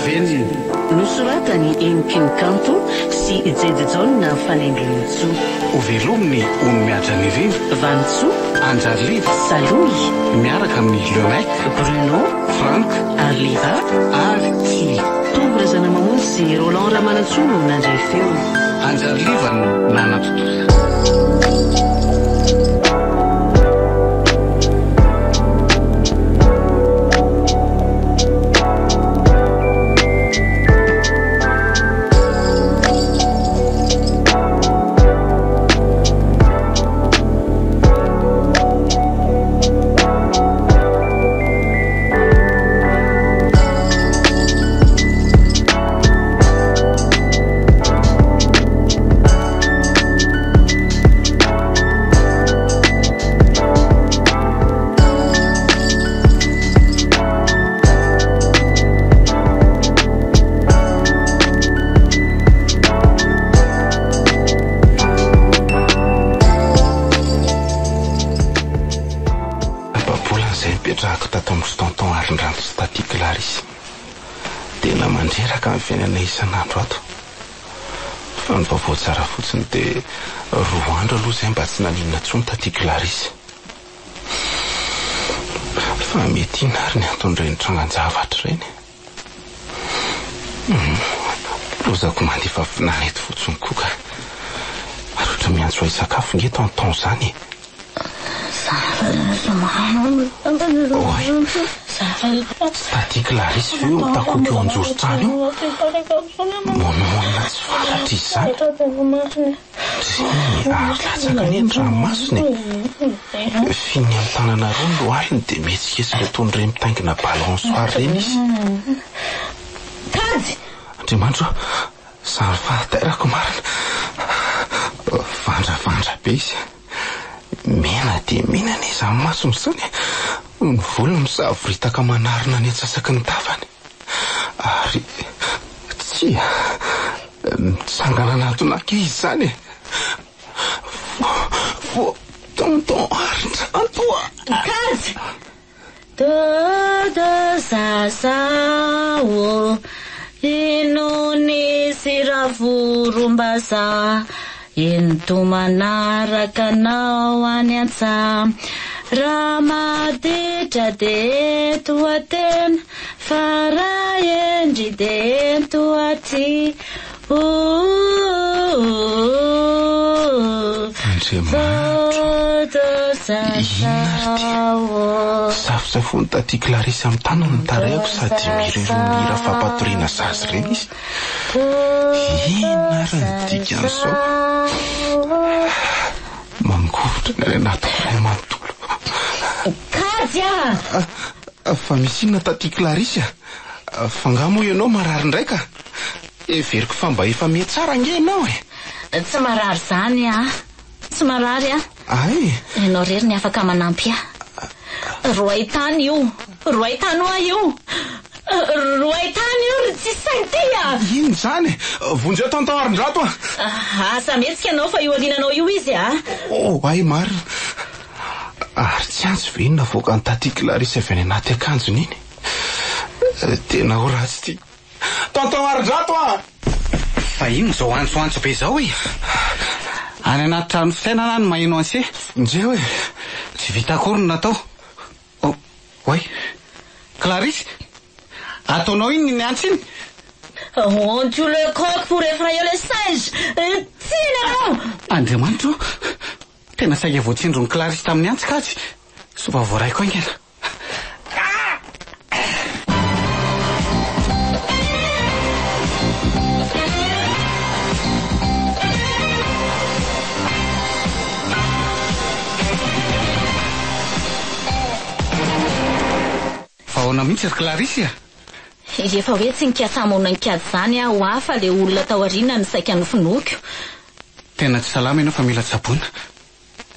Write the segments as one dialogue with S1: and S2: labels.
S1: venina
S2: nosoratany Enkinkanto sy Jejejaona fanainginy tsoa.
S1: Ovelominy ono miatra ny rivo
S2: Vantsoa
S1: Anjaliva
S2: Saloy
S1: miaraka amin'ny Leonec
S2: Bruno
S1: Frank
S2: Arliva
S1: ary Tily.
S2: Tombrazana mamonjy sy Roland Ramanantsoa nandray feo.
S1: Anjaliva no nanatotoza. Fiainana isan'andro ato fa ny vaovao tsara fotsiny dia 2 andro aloha izay mba tsy naninona intsony taty Clarisse fa mety ina ary ny antony trangan-javatra ireny. Lozako mandefa finanety fotsiny koa ka ary ohatra miantso ahy sakafo ngeto an-taon izany. Taty Clarisse veo mitakoky eo anjoro-trano io. Monimona tsy fantatra izy izany. Latsaka ny ranomasony. Finy amin'ny tanana roa ny lohaliny dia mihetsiketsy ilay toy ny ireny mitaingina balansoara ireny izy.
S3: Kajy!
S1: Andriamanitra, izany fahaterako marina. Vandravandra be izy. Mena dia mena ny izany masony izany. Ny volony misavoritaka manarina ny atsasaky ny tavany. Ary tsia mitsangana anatonaka izy izany. Tonton Arndratoa.
S3: Kajy! Todo sasao inony siravorom-baza ento manaraka anao any an-tsaha. Raha maditra de eto atena fa raha endry de eto aty. Todo sasao.
S1: Safosafony taty Clarisse amin'ny tanany ny tarehako sady mireromira fampatoriana zazy ireny izy. Ina ary ny dikan'izao mangovotra ny anaty iray manontolo.
S3: Kajy!
S1: Fa misy inona taty Clarisse? Fangamo ianao marary ndraika? Everiko fa mba efa mietsara nge ianao e.
S3: Tsy marary zany tsy marary
S1: Ay.
S3: Ianao rery ny afaka manampy roay tany io. Roay tany hoa io. Roay tany io ry tsy saintia.
S1: Ino zany? Vonjeo tonton Arndrato
S3: asa metsika ianao fa io alinanao io izy
S1: ay marina. Ary tsy antso ve inona voaka ny taty Clarisse avy any anaty akanjony iny. Tena ho ratsy ty. Tonton Arndrato
S4: Fa ino zao antsoantso be zao e? Any anaty trano fisainana ny maheno anse.
S1: Ndreo e.
S4: Tsy vita akory ny natao. Oay Clarisse, ataonao iny ny antso iny?
S3: On tue le coq pour effrayer le singe. Tienao!
S4: Andriamanitra, tena saika voatsindro ny Clarisse tamin'ny antso Kajy. Soa voaraiko aingana. Fahoana mihitsy ry Clarisse
S3: Efa hoe tsy nikasa-monina nikady zany ho hafa le olona tao aoriana ny saika nofinoko.
S4: Tena tsy salama ianao fa mila tsaboina.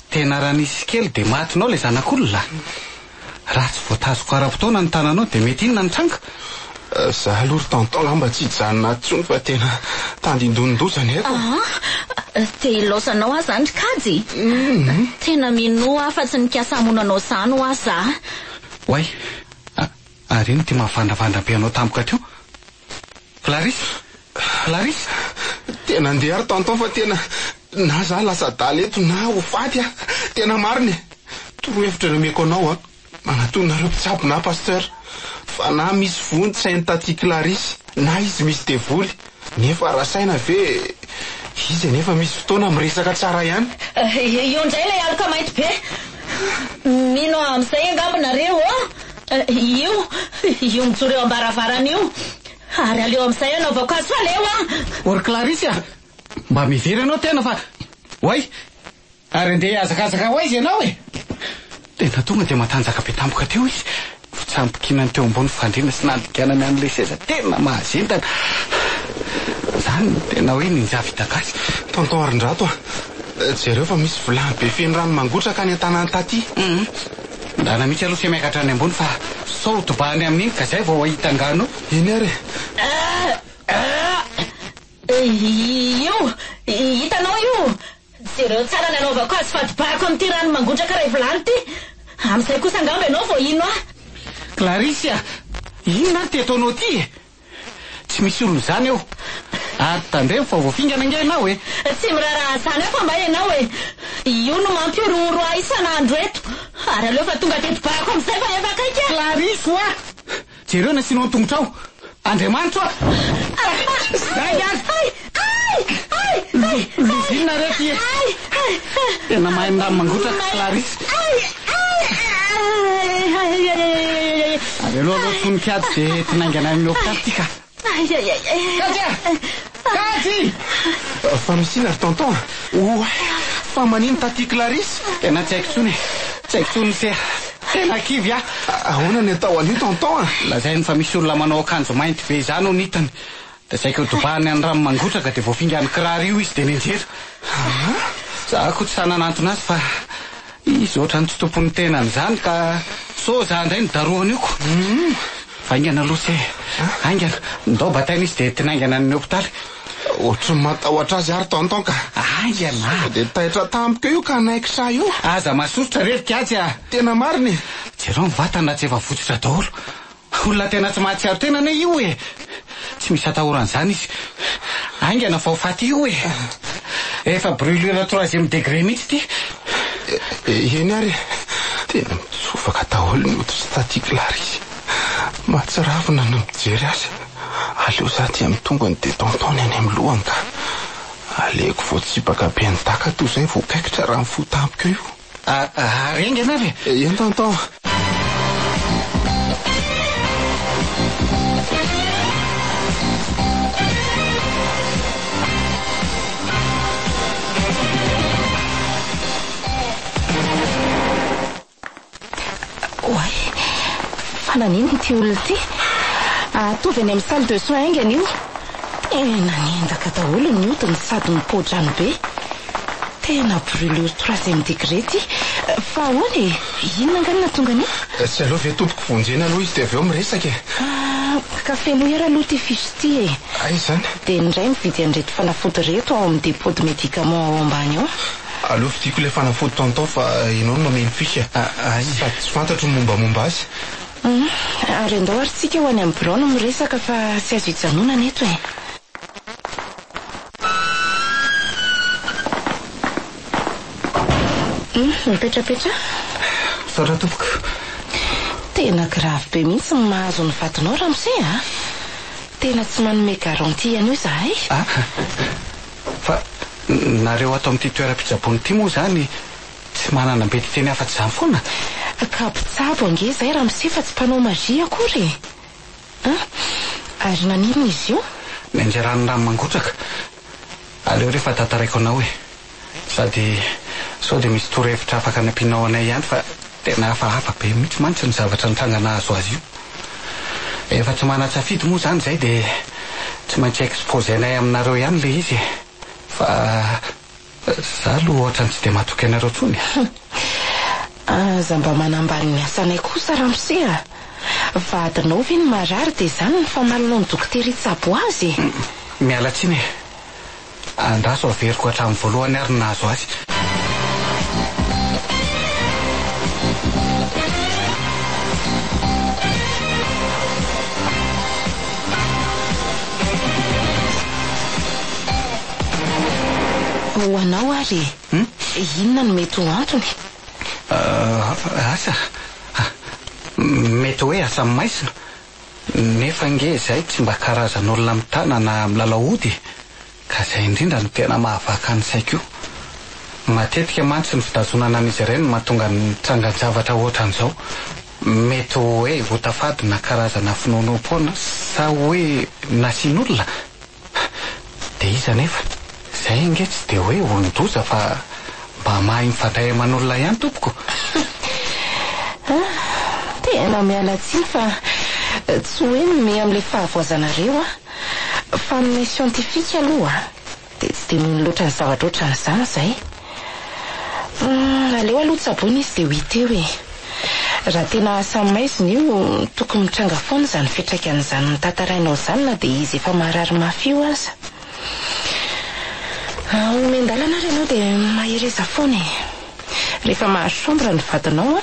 S4: Tena raha nisy kely de matinao le zanak'olona. Raha tsy voatazoko ara-potoana ny tananao de mety inona ny tranga?
S1: Za aloha ry tonton lamba tsy hijanona tsony fa tena tandindonindozany eko.
S3: Te ilaosanao azy zany Kajy. Tena mino afa-tsy nikasa-monanao zany ho azy za.
S4: Oay, ary iny ty mahavandravandra be anao tampoka teo. Clarisse
S1: tena andeha ary tonton fa tena na za lasa daly eto na ho faty a. Tena mariny torohevitra nameko anao a manatonareo mpitsabo na pasteur fa na misy vonitsainy taty Clarisse na izy misy devoly nefa rasaina ve izy nefa misy fotoana miresaka tsara ihany.
S3: Io indray ilay aloka mainty be. Mino amin'izay angambonareo io mijoro eo ambaravarana io ary aleo amin'izay anaovako azy fa leo
S4: Or Clarisse mba mivery anao tena fa oay ary andeha azakazaka ho izy ianao tena tonga dia matanjaka be tampoka teo izy fitsampikinany teo ambony fandriana sy nandikanany an'ilay seza tena mahazentana zany tena hoe ninjavita gasy.
S1: Tonton Arindrato jereo fa misy vilany be feno rano mangotraka any an-tanany taty.
S4: Ndana mihitsy aloha semiakatra any ambony fa saotobany amin'iny ka zay vao ahita angano.
S1: Iny ary
S3: io hitanao io jereo tsara ny anaovako azy fa dibako amin'ity rano mangotraka ray vilany ty amin'izay kosa angamba ianao vao ino
S4: Clarisse ino ary ty ataonao ty tsy misy olona zany eo ary tandremo fa voafingana nge ianao
S3: tsy miraraha zany fa mba ianao io no mampiorooro isan'andro eto ary aleo fa tonga teto bako amin'izay fa efa kaiky
S4: Clarisse jereo nasinao tongotrao Andriamanitra Lozina reky tena mahay rano mangotraka Clarisse ary aloha tonikady ze tinaingana amin'ny hôpitaly ty ka Kajy
S1: fa misina ry tonton fa manino taty Clarisse
S4: tena tsy haiko tsony se tena kivy
S1: ahoana ny atao an'io tonton
S4: lazainy fa misy olona manao akanjo mainty be zany ho nitany da saika hodobahany any rano mangotraka dia voafingany kiraro io izy dia nenjera zahako tsy sananantona azy fa izy ohatra ny tsy tompony tenany zany ka soza indray nidarohanyoko fa aingana aloha se aingana ndao bataina izy dia tinaingana ny hôpitaly
S1: ohatry matahotra azy ary tonton ka
S4: aingana
S1: dia taitra tampoka io ka naikitra io
S4: aza masosotra rery azy
S1: tena mariny
S4: jereo mivatana tsy efa fototra daholo olona tena tsy mahatsiaro tenana io tsy misy atahoran'izany izy aingana fa ho faty io efa brûlure 3e degré mihitsy ty
S1: eny ary tena mitsofaka daholo ny otry taty Clarisse mahatsiravina no mijery azy aleo za ty amin'ny tongony dia tonton any amin'ny lohany ka aleko voatsipaka be ny daka toy izay voakaikitra raha mifoho tampoko io
S4: ary aingana ary
S1: eny tonton
S3: nanino ty olona ty atovy any amin'ny salle de soins aingana io nanendaka daholo ny otony sady mipodrano be tena brûlure 3e degré ty fa ahoana inona anganina tonga ni
S1: tsy aloha ve tompoko vonjena aloha izy dia avy eo miresaka
S3: kafe lohera aloha ty fisy ty
S1: ay zany
S3: dia indray mividy an'reto fanafody reto ao amin'ny dépôt de médicament ao ambany ao
S1: aleo fidiko ilay fanafody tonton fa ianao no mameno fisy sady tsy fantatro mombamomba azy
S3: ary andao ary tsika ho any amin'ny birao no miresaka fa tsy azo hijanonana eto mipetrapetra
S4: saora tompoko
S3: tena grave be mihitsy ny mahazo ny vatinao ramose tena tsy manome garantie ianio zahay
S4: fa nareo ato amin'ity toeram-pitsaboany ity moa zany tsy manana mety teny afa-tsy zany foana
S3: ka mpitsabo ange zay ramose fa tsy mpanao magia akory ary nanino izy io
S4: nanjerany rano mangotraka aleo rehefa tataraiko anao sady sao dia misy torohevitra afaka nampianao anay ihany fa tena hafahafa be mihitsy mantsy ny zavatra nitrangana azo azy io efa tsy manatsafidy moa zany zay dia tsy maintsy expose anay aminareo ihany le izy fa za aloha ohatra ny tsy dia mahatoky anareo tsony
S3: aza mba manambany ny asanay kosa ramose vadinao ve ny marary dia zany ny famalonao ny dokotera itsabo azy
S4: miala tsiny andraso averiko hatramin'ny voalohany ary nahazo azy
S3: ho anao ary inona no mety ho antony?
S4: Asa mety hoe asa maisina nefa nge zay tsy mba karazan'olona mitana na milalao ody ka zay indrindra no tena mahavaka ny saiko. Matetika mantsy ny fitazonana an'izy ireny mahatonga ny trangan-javatra ohatran'izao. Mety hoe votafady na karazana finonom-poana sa hoe nasian'olona. De iza nefa zay nge tsy de hoe olon-doza fa mba mahay mifandray aman'olona ihany tompoko.
S3: Tena miala tsiny fa tsy hoe ny amin'ilay fahavoazanareo fa amin'ny siantifika aloha de tsy de mino loatra ny zavatra ohatran'izany zay. Aleo aloha tsaboina izy de ho hita eo e. Raha tena asa maizina io tokony mitranga foana izany fiantraikan'izany nitantarainao izany na de izy efa marary mafy io aza. Omendalana ary ianao de mahereza foana e. Rehefa mahasambra ny vadinao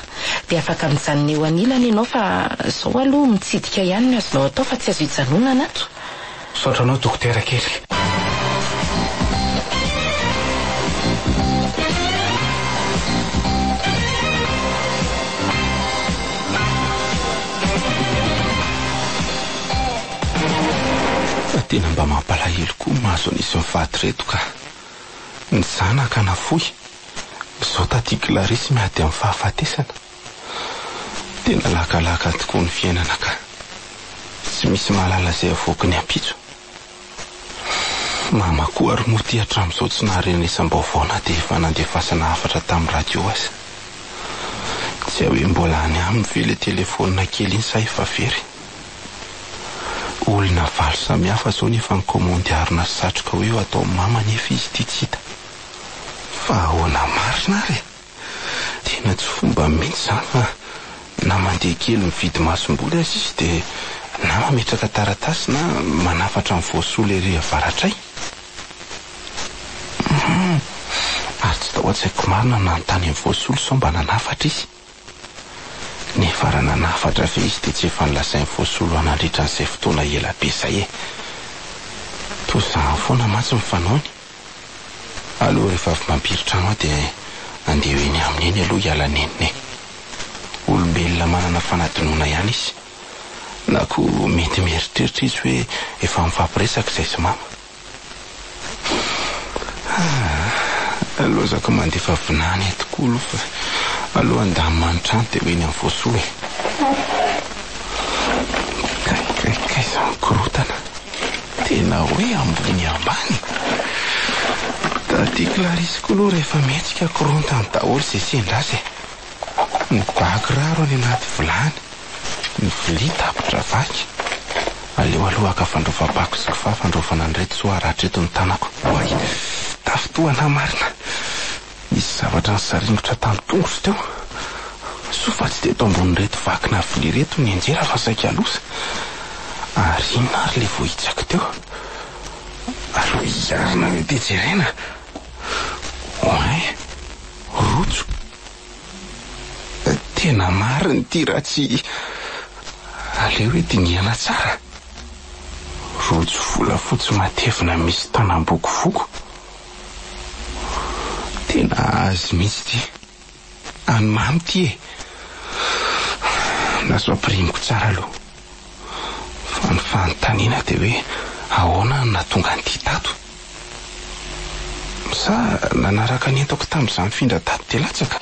S3: de afaka mijanona eo anilany ianao fa zao aloha mitsidika ihany no azonao atao fa tsy azo hijanona ato.
S4: Saotranao dokotera kely.
S1: Fa tena mba mampalahelo koa mahazo anisy mivady reto ka ny zanaka na fohy zao taty Clarisy miady amin'ny fahafatesana. Tena lakalaka tokoa ny fiainana ka tsy misy mahalala zay avoaka ny ampitso. Mama koa ary moa ty hatramin'izao tsy naharenesam-baovaona de efa nandefasana hafatra tamin'ny radio aza. Tsy hoe mbola any aminy ve le telefonina kely iny sa efa very. Olona valo samihafa zao nefa ny komandy arina satroka hoe ho atao mama nefa izy ty tsy hita. Fa ahoana marina ary tena tsy fomba mihitsy zany fa na mandeha kely mividy masomboly azy izy de na mametraka taratasy na manafatra ny voasolo ery avaratray. Ary tsy tao an-tsaiko marina na notany amin'ny voasolo sao mba nanafatra izy. Nefa raha nanafatra fe izy de tsy efa nilasain'ny voasolo anandritra n'izay fotoana ela be zay e. Tozany foana mantsy mifanaony. Aloha rehefa avy mampiry-trano de andeha eny aminy eny aloha hiala nenine. Olombelona manana fanadinoana ihany izy. Na koa mety mieritreritra izy hoe efa mifampiresaka izay sy mama. Alozako mandefa vinany tokoa aloha fa aloha andamy manotrano de hoe eny amin'ny voasolo e. Kay za mikorotana. Tena hoe ambony ambany. Taty Clarisy koa aloha rehefa mihetsika korontany daholo zay sendrazy e. Ny bakiraro any anaty vilany, ny vilia tapitra vaky. Aleo aloha aka fandrovam-pako sy kifafa androvana an'ireto so aratra eto ny tanako. Oay, tafitoana marina. Misy zavatra nisaringotra tamin'ny tongotra teo. So fa tsy teto ambonin'ireto vakina vilia reto ny anjera fa saika alosa. Ary inona ary le vohitsako teo. Aloha iarina eo de jerena. Oay, rojo. Tena mariny ty raha tsy aleo hoe dingana tsara. Rojo volafotsy matevina misy tanam-bokovoko. Tena azy mihitsy ty. Any mamy ty e. Naso ampirimiko tsara aloha. Fa ny fanontaniana de hoe ahoana no nahatonga an'ity tato. Sa nanaraka ny entako tamin'izany findra tato de latsaka.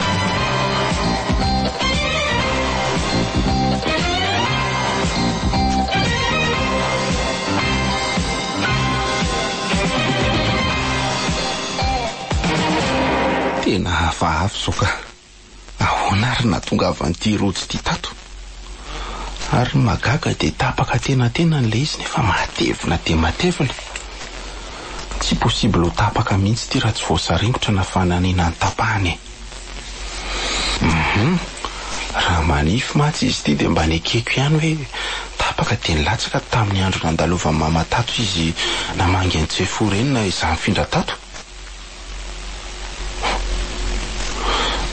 S1: Tena hafahafa zao ka ahoana ary nahatonga avy an'ity rojo ty tato. Ary magaga de tapaka tena n'le izy nefa matevina de matevina. Tsy possible ho tapaka mihitsy ty raha tsy voasaringotra na fananiana ny tapahany. Raha manify matsy izy ty de mba nekeko ihany hoe tapaka de nilatsaka tamin'ny andro nandalova mama tato izy namangy ny tsefo reny na izany findra tato.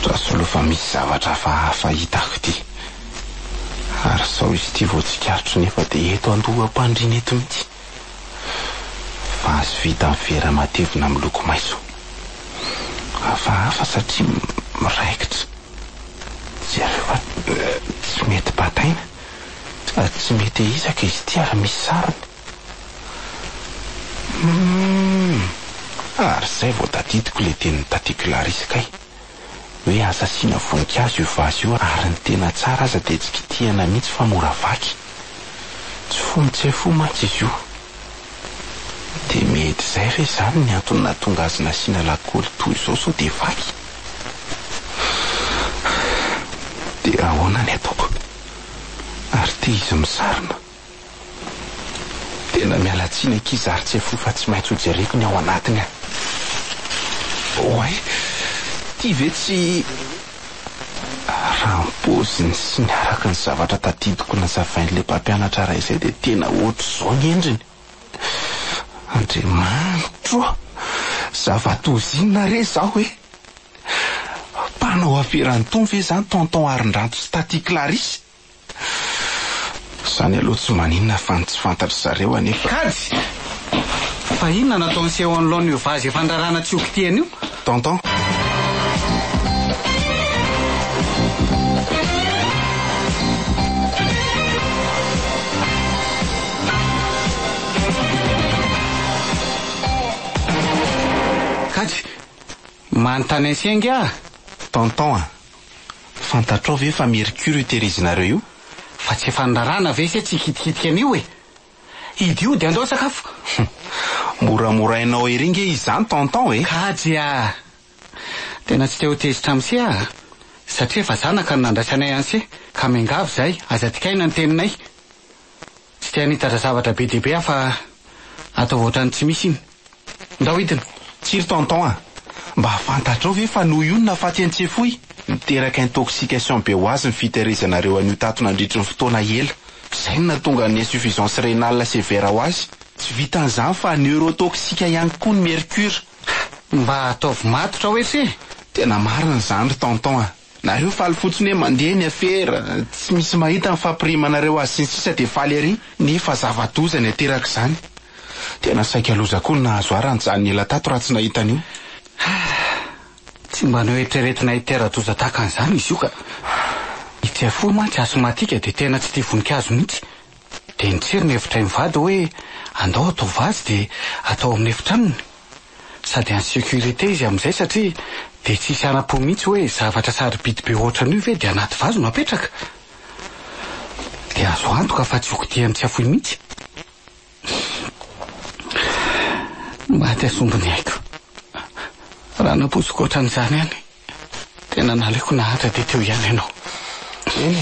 S1: Raha fa misy zavatra hafa hitako ty. Ary sao izy ty voatsikarotro nefa de eto andoham-pandriana eto mihitsy. Fa azo vita amin'ny vera matevina miloko maitso. hafahafa satria miraikitra. Jereo tsy mety bataina, tsy mety izaka izy ty ary misy sariny. Ary zay vao tadidiko le tenin'ny tatiako Larisa kay hoe asasiana voninkazo io vazy io, ary ny tena tsara aza dia tsy kitihana mihitsy fa mora vaky. Tsy fony tsy fo mantsy izy io. Dia mety izay ve izany ny antony nahatonga azy nasiana lakôly toy izao sao dia vaky? Dia ahoana ny ataoko? Ary te izy misarona. Tena mialatsiny ankizy ary tsy fo fa tsy maintsy ho jereko ny ao anatiny. Oay, ty ve tsy raha ny poziny sy ny araka ny zavatra tadidiko nazavain'ilay mpampianatra ray izay dia tena ohatr'izao ny endriny. Andriamanitro, zava-tozinona re zaho hoe mpanao aferany tony ve zany tonton Arindranto sy tatiako Larisa? Zany aloha tsy maninona fa tsy fantatra zareo anefa.
S4: Kajy! Fa inona nataony seho anoloan'io vazy efa andrarana tsy okitiany io?
S1: Tonton.
S4: Kajy! Manontany ansenga?
S1: Tonton, fantatrao ve fa Mercure itehirizinareo io?
S4: Fa tsy efa andrarana ve se tsy kitikitika an'io e? Idy io dia andao sakafo.
S1: Moramorainao ery nge izany tonton e?
S4: Kajy tena tsy te ho tezitra amse satria efa zanaka no nandraisanay anse ka miangavy zay aza tikaina ny teninay. Tsy te hanitatra zavatra be dehibe fa atao ohatrany tsy misy iny. Ndao hidina.
S1: Tsiry tonton mba fantatrao ve fa noho io nafaty an-tsefoy miteraka intoxication be ho azy ny fitehirizanareo an'io tato nandritry ny fotoana ela. Zay no nahatonga ny insuffisance rénale sévère ho azy. Tsy vitan'izany fa neurotoxika ihany koa ny mercure.
S4: Mba ataovy matotra hoe se?
S1: Tena marina izany ry tonton nareo faly fotsiny hoe mandeha ny afera, tsy misy mahita ny fampirimanareo azy sy ny sisa dia faly ery, nefa zava-doza ny ateraka izany. Tena saika loza koa ny nahazo ary anjany ela tato raha tsy nahita an'io.
S4: Tsy mba no eritreretina hitera-doza tahaka an'izany izy io ka itsy fo mantsy asomatika dia tena tsy tia voninkazo mihitsy. Dia nitsiry ny hevitra mivady hoe andao atao vazy dia atao amin'ny efitranony. Sady any sécurité izy amin'izay satria dia tsy hisy ana-po mihitsy hoe zavatra sarobidy be ohatran'io ve dia anaty vazo no apetraka. Dia azo antoka fa tsy okitiany tsy afoy mihitsy. Maty asombony haiko. Raha naposiko ohatran'izany any tena naleko nahatra dia teo ihany ianao.
S1: Eny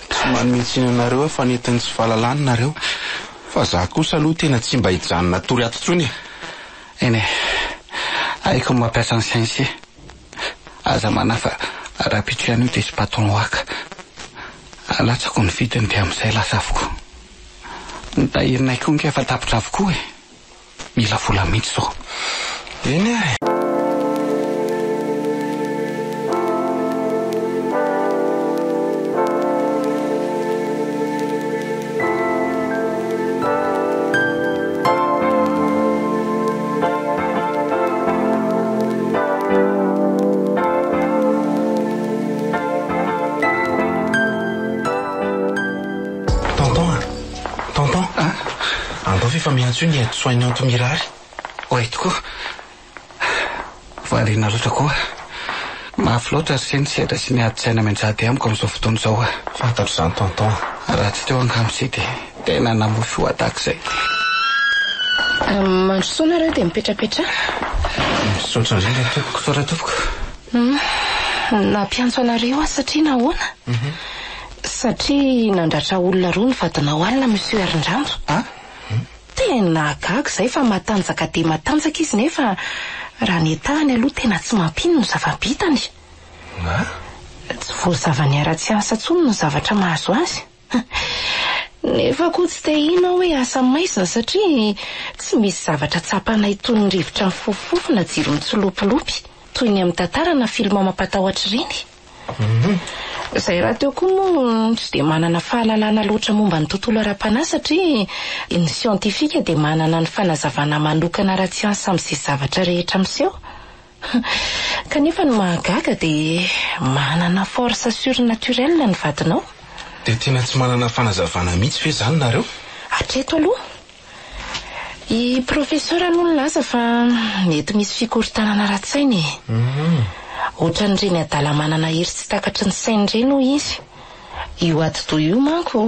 S1: tsy manometsina anareo fa netiny tsy fahalalany nareo. Fa za kosa aloha tena tsy mba hijanona tory ato tsony.
S4: Eny aiko mampiasa ny saintsy. Aza manafa raha-pitro ihany io dia sy patron haka. Alatsako ny vidiny dia amin'izay lasa avokoa. Nitahirinay koa nge efa tapitra avokoa e. Mila vola mihitsy zao.
S1: Eny ary. Fa miantso ny soigny antomirary.
S4: Oay tokoa. Variana loatra koa. Mafy loatra ry seny sedra sy ny ady-tsaina menjady amiko amin'izao fotoana izao
S1: Fantatro izany tonton.
S4: Raha tsy teo angamitsy dia tena namofy ho ataka izay.
S3: Mandrosoanareo dia mipetrapetra?
S1: Misaotra indrindra tompoko.
S4: Saotra tompoko.
S3: Nampiantso anareo satria nahoana? Satria nandratra olona roa ny vadinao alina monsieur Arindranto. Tena gaga izay fa matanjaka dia matanjaka izy nefa raha ny etahany aloha tena tsy mampino no zava-bitany. Tsy voazavany ara-tsy asa tsony no zavatra mahazo azy. Nefa koa tsy te ina hoe asa maizina satria tsy misy zavatra tsapanay toy ny rivotra ny fofofofona jiro mitsolopolopy toy ny amin'ny tantarana filma mampatahotra ireny. Izay raha teo koa moa tsy dia manana fahalalana loatra momba ny tontolo ara-panahy satria ny siantifika dia manana ny fanazavana manokana ara-tsiansa amin'izay zavatra rehetra miseho. Kanefa ny mahagaga dia manana force surnaturelle ny vadinao.
S1: Dia tena tsy manana fanazavana mihitsy ve zany nareo?
S3: Hatreto aloha. I professeur aloha laza fa mety misy fikorontanana ara-tsainy. Ohatran'ireny adala manana hery tsy takatry ny sainy ireny hoy izy. Io atidoha io manko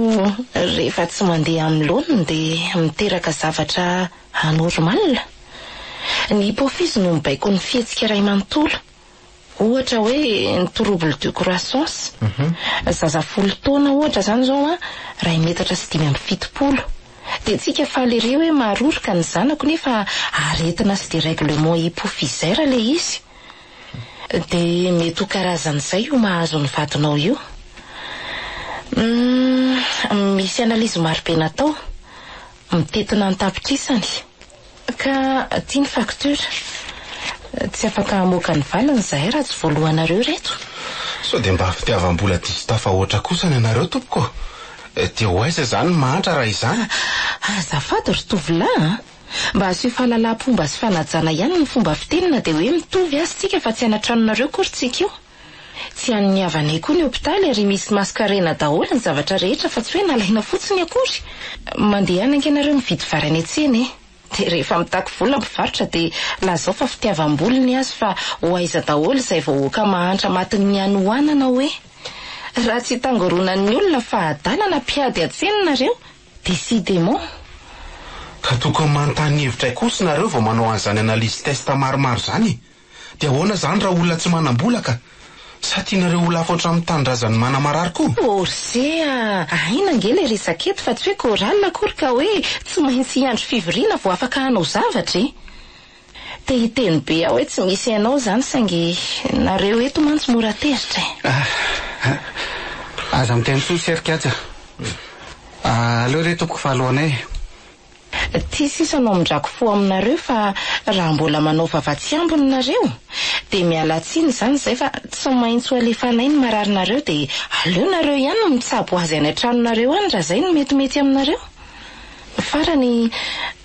S3: rehefa tsy mandeha amin'ny laoniny dia miteraka zavatra anormal. Ny hypophyse no mibaiko ny fihetsika iray manontolo. Ohatra hoe ny trouble de croissance. Zaza 10 taona ohatra zany zao 2 metatra sy 5.70. Dia tsika faly ireo hoe maroroka ny zanako nefa aretina sy dérèglement hypophysaire le izy. Dia mety ho karazan'izay io mahazo ny vadinao io. Misy analizy marobe natao, mitetina ny tapitrisany, ka tia ny facture. Tsy afaka hamoaka ny valiny izahay raha tsy voalohanareo reto.
S1: So dia mba fitiavam-bola distafa ohatra kosa ny anareo tompoko. Dia ho aiza zany mahantra raha izany?
S3: Azafady ry tovolahy, mba aseho fahalalam-pomba sy fanajana ihany ny fomba fitenina dia hoe mitovy azy tsika fa tsy anatranonareo kory tsika io. Tsy an'ny havanay koa ny hopitaly ary misy maskarena daholo ny zavatra rehetra fa tsy hoe nalaina fotsiny akory. Mandeha any ankenareo mividy vary any an-tsena dia rehefa mitaky vola mpivarotra dia lazao fa fitiavam-bolony azy fa ho aiza daholo izay vahoaka mahantra matin'ny anohanana hoe. Raha tsy tangoronan'ny olona fa adalana mpiady an-tsenanareo, décidément.
S1: Ka tokony manontany hevitra kosa nareo vao manao an'izany analyse test maromaro zany. Dia ahoana zany raha olona tsy manam-bola ka? Sa tianareo ho lafotra amin'ny tanindrazany manamarary koa?
S3: Orsea, aina ngely resaketo fa tsy hoe koralina akory ka hoe tsy maintsy andro fivoriana vao afaka hanao zavatra. Te hiteny be aho hoe tsy misy ianao zany saingy nareo eto mantsy mora tezitra.
S4: Aza miteny soserika aza. Aleo re tompoko fahaloanay.
S3: Tia sisa no amindrako fo aminareo fa raha mbola manao vavatsy ambonareo dia mialatsiny zany izay fa tsy maintsy ho alefanay ny mararinareo dia aleo nareo ihany no mitsabo azy any an-tranonareo any raha izay no metimety aminareo. Farany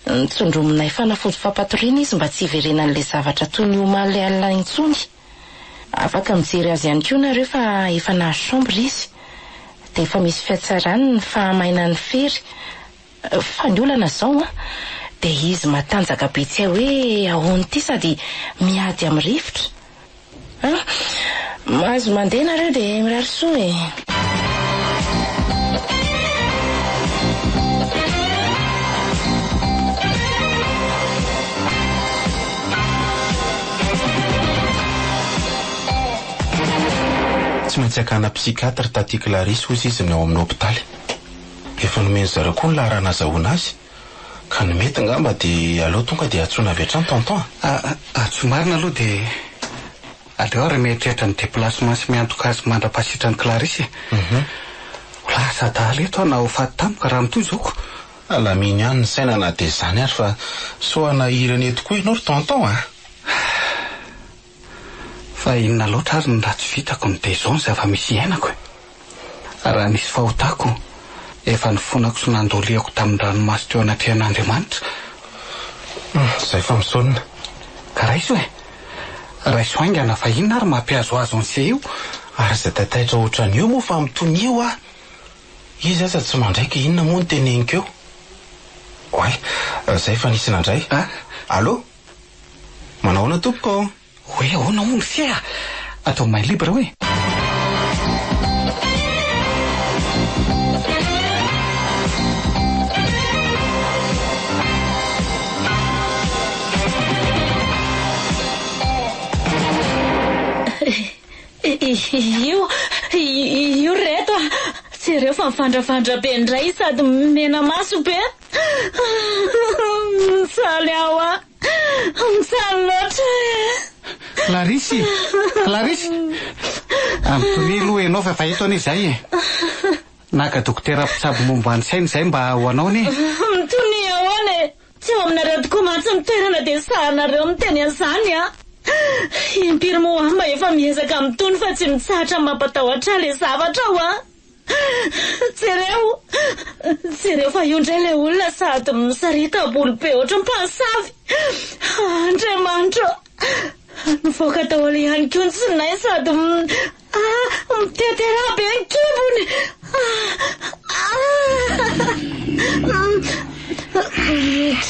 S3: nitsondrominay fanafody fampatoriana izy mba tsy hiverenan'ilay zavatra toy ny omaly alina intsony. Afaka mijery azy ihany koa nareo fa efa nahazo chambre izy. Dia efa misy fiatsarany ny fahamainan'ny fery. Fa ny olana zao dia izy matanjaka be tsy hoe ahoany ity sady miady amin'ny rivotra. Mahazo mandeha nareo dia mirary soa e.
S1: Tsy maintsy akana psikiatra taty Clarisse hozy izy ny ao amin'ny hopitaly. Efa nomeny zareo koa ny laharana azahoana azy. Ka ny mety ngamba dia aleo tonga dia atsoina avy hatrany tonton.
S4: Tsy marina aloha dia aleo ary mieritreritra ny déplacement sy miantoka azy mandra-pasitra ny Clarisse. Lasa dahalo eto na ho faty tampoka raha mitoy zoko.
S1: Alaminy ihany ny saina na dia izany ary fa soana hirany eto koa ianao ry tonton
S4: Fa inona loatra ary ny ratsy vitako ny deson zava-misy iainako. Raha nisy fahotako efa nifonako sy nandoliako tamin'ny ranomasy teo anatrehan'Andriamanitra.
S1: Izay fa misaonina.
S4: Ka raiso raiso aingana fa inona ary mampiazoazo an'izay io?
S1: Ary izay tataitra ohatran'io moa fa mitony io izy aza tsy mandraika inona moa ny teneniko eo. Oay, izay fa nisy nandray. Allô? Manahoana tompoko?
S4: Hoe ahoana moa ny fia? Atao main libre hoe.
S5: Io reto jereo fa mifandravandra be indray sady mena maso be. Misaly aho misaly loatra.
S4: Clarisse ampony aloha ianao fa eto any izay naka dokotera mpitsabo momba ny sainy izay mba ho anao ni
S5: mitony ahoany tsy eo aminareo tokoa mantsy mitoerana dia sahanareo miteny an'izany impiry moa efa miezaka mitony fa tsy mitsahatra mampatahotra le zavatra ao jereo fa io indray le olona sady misarika bolo be ohatry mpansavy. Andriamanitra Nivoaka daholo ihany koa ny tsinay sady miteterà be ny kibony.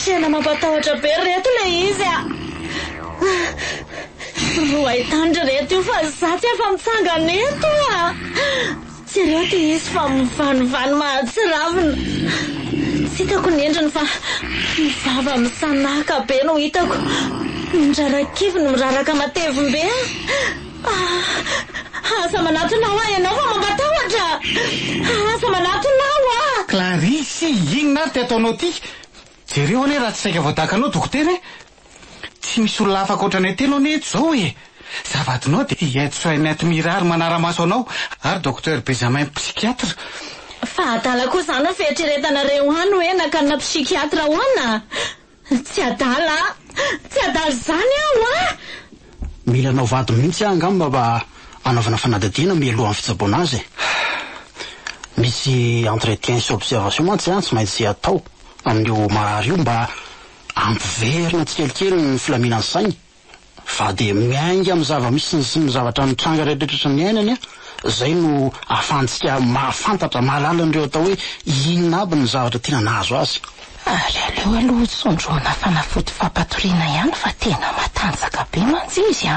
S5: Tena mampatahotra be reto ilay izy ro ahitandry reto io fa zatsy efa mitsangana eto tsy reto izy fa mivanivany mahatsiravina. Tsy hitako ny endriny fa mivava misanaka be no hitako. Mindrarakivy no miraraka matevim-be. Asa manatonao ianao fa mampatahotra. Asa manatonao
S4: Clarice, inona ary ty ataonao ty? Jereo ane raha tsy saika voatakanao dokotera tsy misy olona afaka ohatrany telo ane eto zao Zavadinao dia Edsoin Mirary manara-maso anao ary docteur Benjamin psychiatre.
S5: Fa adala koa zany fieritreretanareo any hoe nakanina psikiatra hoana. Tsy adala zany
S6: Mila anao vady mihitsy angamba mba anaovana fanadadiana mialohan'ny fitsaboana azy. Misy entretien sy observation mantsy tsy maintsy atao amin'io marary io mba ampiverina tsikelikely ny filaminany sainy. Fa dia miainga amin'ny zava-misy sy ny zavatra mitranga rehetrarehetra ny ainany zay no ahafahantsika mahafantatra mahalala an'ireo atao hoe inona aby ny zavatra tena nahazo azy.
S3: Ary aleo aloha tsondroana fanafody fampatoriana ihany fa tena matanjaka be mantsy izy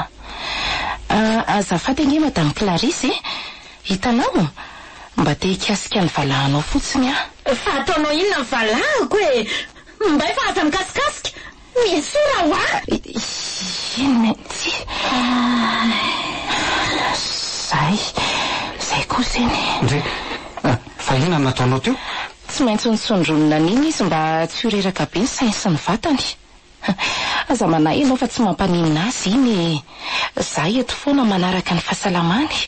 S3: azafady ange Madame Clarice hitanao mba te hikasika ny valahanao fotsiny
S5: Fa ataonao inona ny valahako mba efa aza mikasikasika miesora
S3: ino mety zay koa zeny
S4: fa inona nataonao teo?
S3: Tsy maintsy nitsondronina n'iny izy mba tsy ho reraka be ny sainy sy ny vatany. Aza manahy ianao fa tsy mampaninina azy iny zaho eto foana manaraka ny fahasalamany.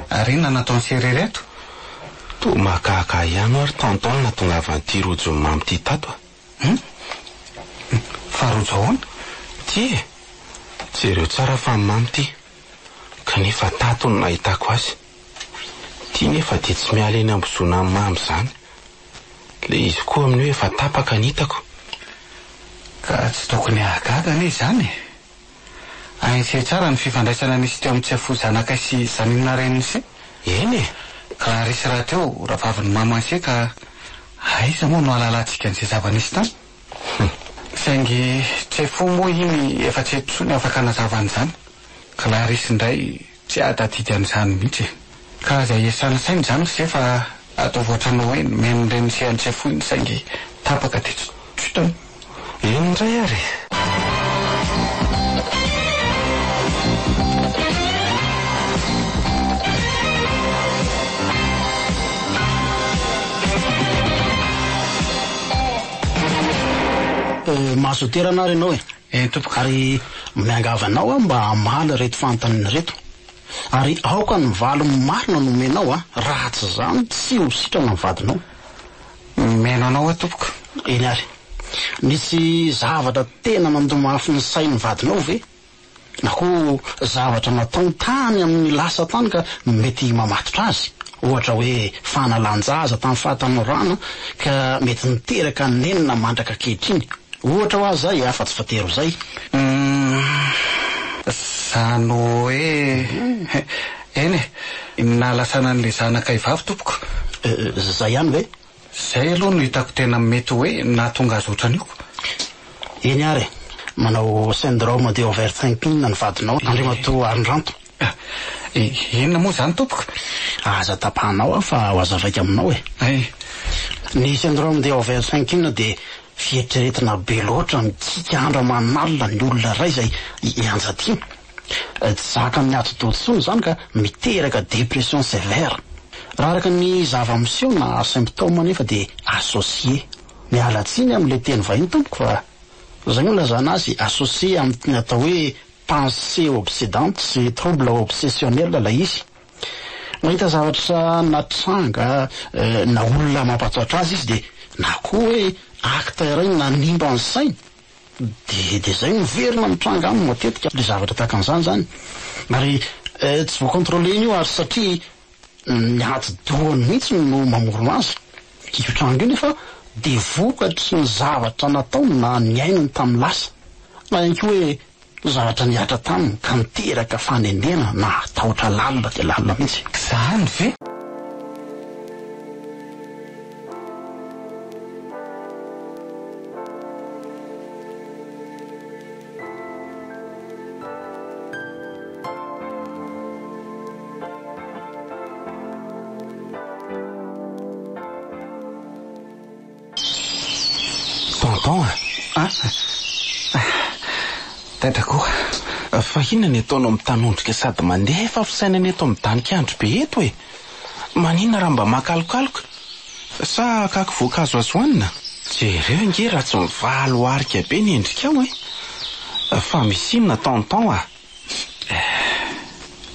S4: Ary inona nataony sery reto?
S1: To makaka ihany ary tantaona natongavany ty rojo mamy ty tato
S4: Fa rojo ahoana?
S1: Ty jereo tsara fa mamy ty kanefa tato no nahitako azy. Ty nefa dia tsy miala eny ambozona mamy zany. Le izy koa amin'ny hoe efa tapaka ny hitako.
S4: Ka tsy tokony ahagaga ane zany Aintsy tsara ny fifandraisana nisy teo amin'ny tsy afo zanaka sy zanina reniny sy.
S1: Eny
S4: Clarice raha teo rahavaviny mamanse ka aiza moa no alalantsika n'izay zava-nisy tany. Saingy tsy fo moa iny efa tsy eto tsony afaka nazavany zany. Clarice indray tsy adadidy an'izany mihitsy ka izay iasana sainy zany sy efa atao voatranao hoe menireny sy antsy fo iny saingy tapaka dia tsy tony.
S1: Eny indray ary
S6: mahazo toerana ary ianao
S4: tompoko
S6: ary miangavanao mba hamaly reto fantaniny reto ary aoka ny valo marina no menao raha tsy zany tsy ho sitrana ny vadinao.
S4: menanao tompoko.
S6: Eny ary misy zavatra tena mandomafy ny sainy vadinao ve na ho zavatra nataony tany amin'ny lasa tany ka mety mamatotra azy, ohatra hoe fanalanjaza tamin'ny fahatanorana ka mety niteraka nenina mandraka kehitriny, ohatra ho azy zay afa-tsy fatero zay.
S4: Zany hoe eny nalasana n'le zanaka ivavy tompoko.
S6: Zay ihany ve?
S4: Zay aloha no hitako tena mety hoe nahatonga azy ohatran'io.
S6: Eny ary manao syndrome de overthinking ny vadinao andrimato arindranto.
S4: Inona moa zany tompoko?
S6: Aza tapahanao fa ho azavaika aminao ny syndrome de overthinking de fieritreretina be loatra mitsika andra manalina ny olona ray zay ianjadina. Zaka amin'ny atodotsony zany ka miteraka dépression sévère. Raha araka ny zava-miseho na symptôme nefa de associé. Mialatsiny amin'le teny vahiny tompoko fa zay moa lazana azy associé amin'ny atao hoe pensée obsédante sy trouble obsessionnel la izy. Mahita zavatra natranga na olona mampatoatra azy izy de na koa hoe acteur iny nanimba ny sainy de zay miverina mitranga aminy matetika le zavatra tahaka an'izany zany. Ary Tsy voakontrôleny io ary satria miaty dohany mihitsy no mamorona azy. Io trano io nefa de vokatry ny zavatra natao na ny ainany tamin'ny lasa, na ihany koa hoe zavatra niatra taminy ka miteraka fanendena na atahotra lalina de lalina mihitsy.
S4: Zany ve?
S1: Tonton
S4: Tadrakoa,
S1: fa inona ny ataonao mitanondrika sady mandeha fa fisainany eto amin'ny danikandro be eto e? Manina raha mba makalokaloka sa kako voankazo azo hoanina? Jereo nge raha tsy mivalo arika be ny endrikao e. Fa misy inona tonton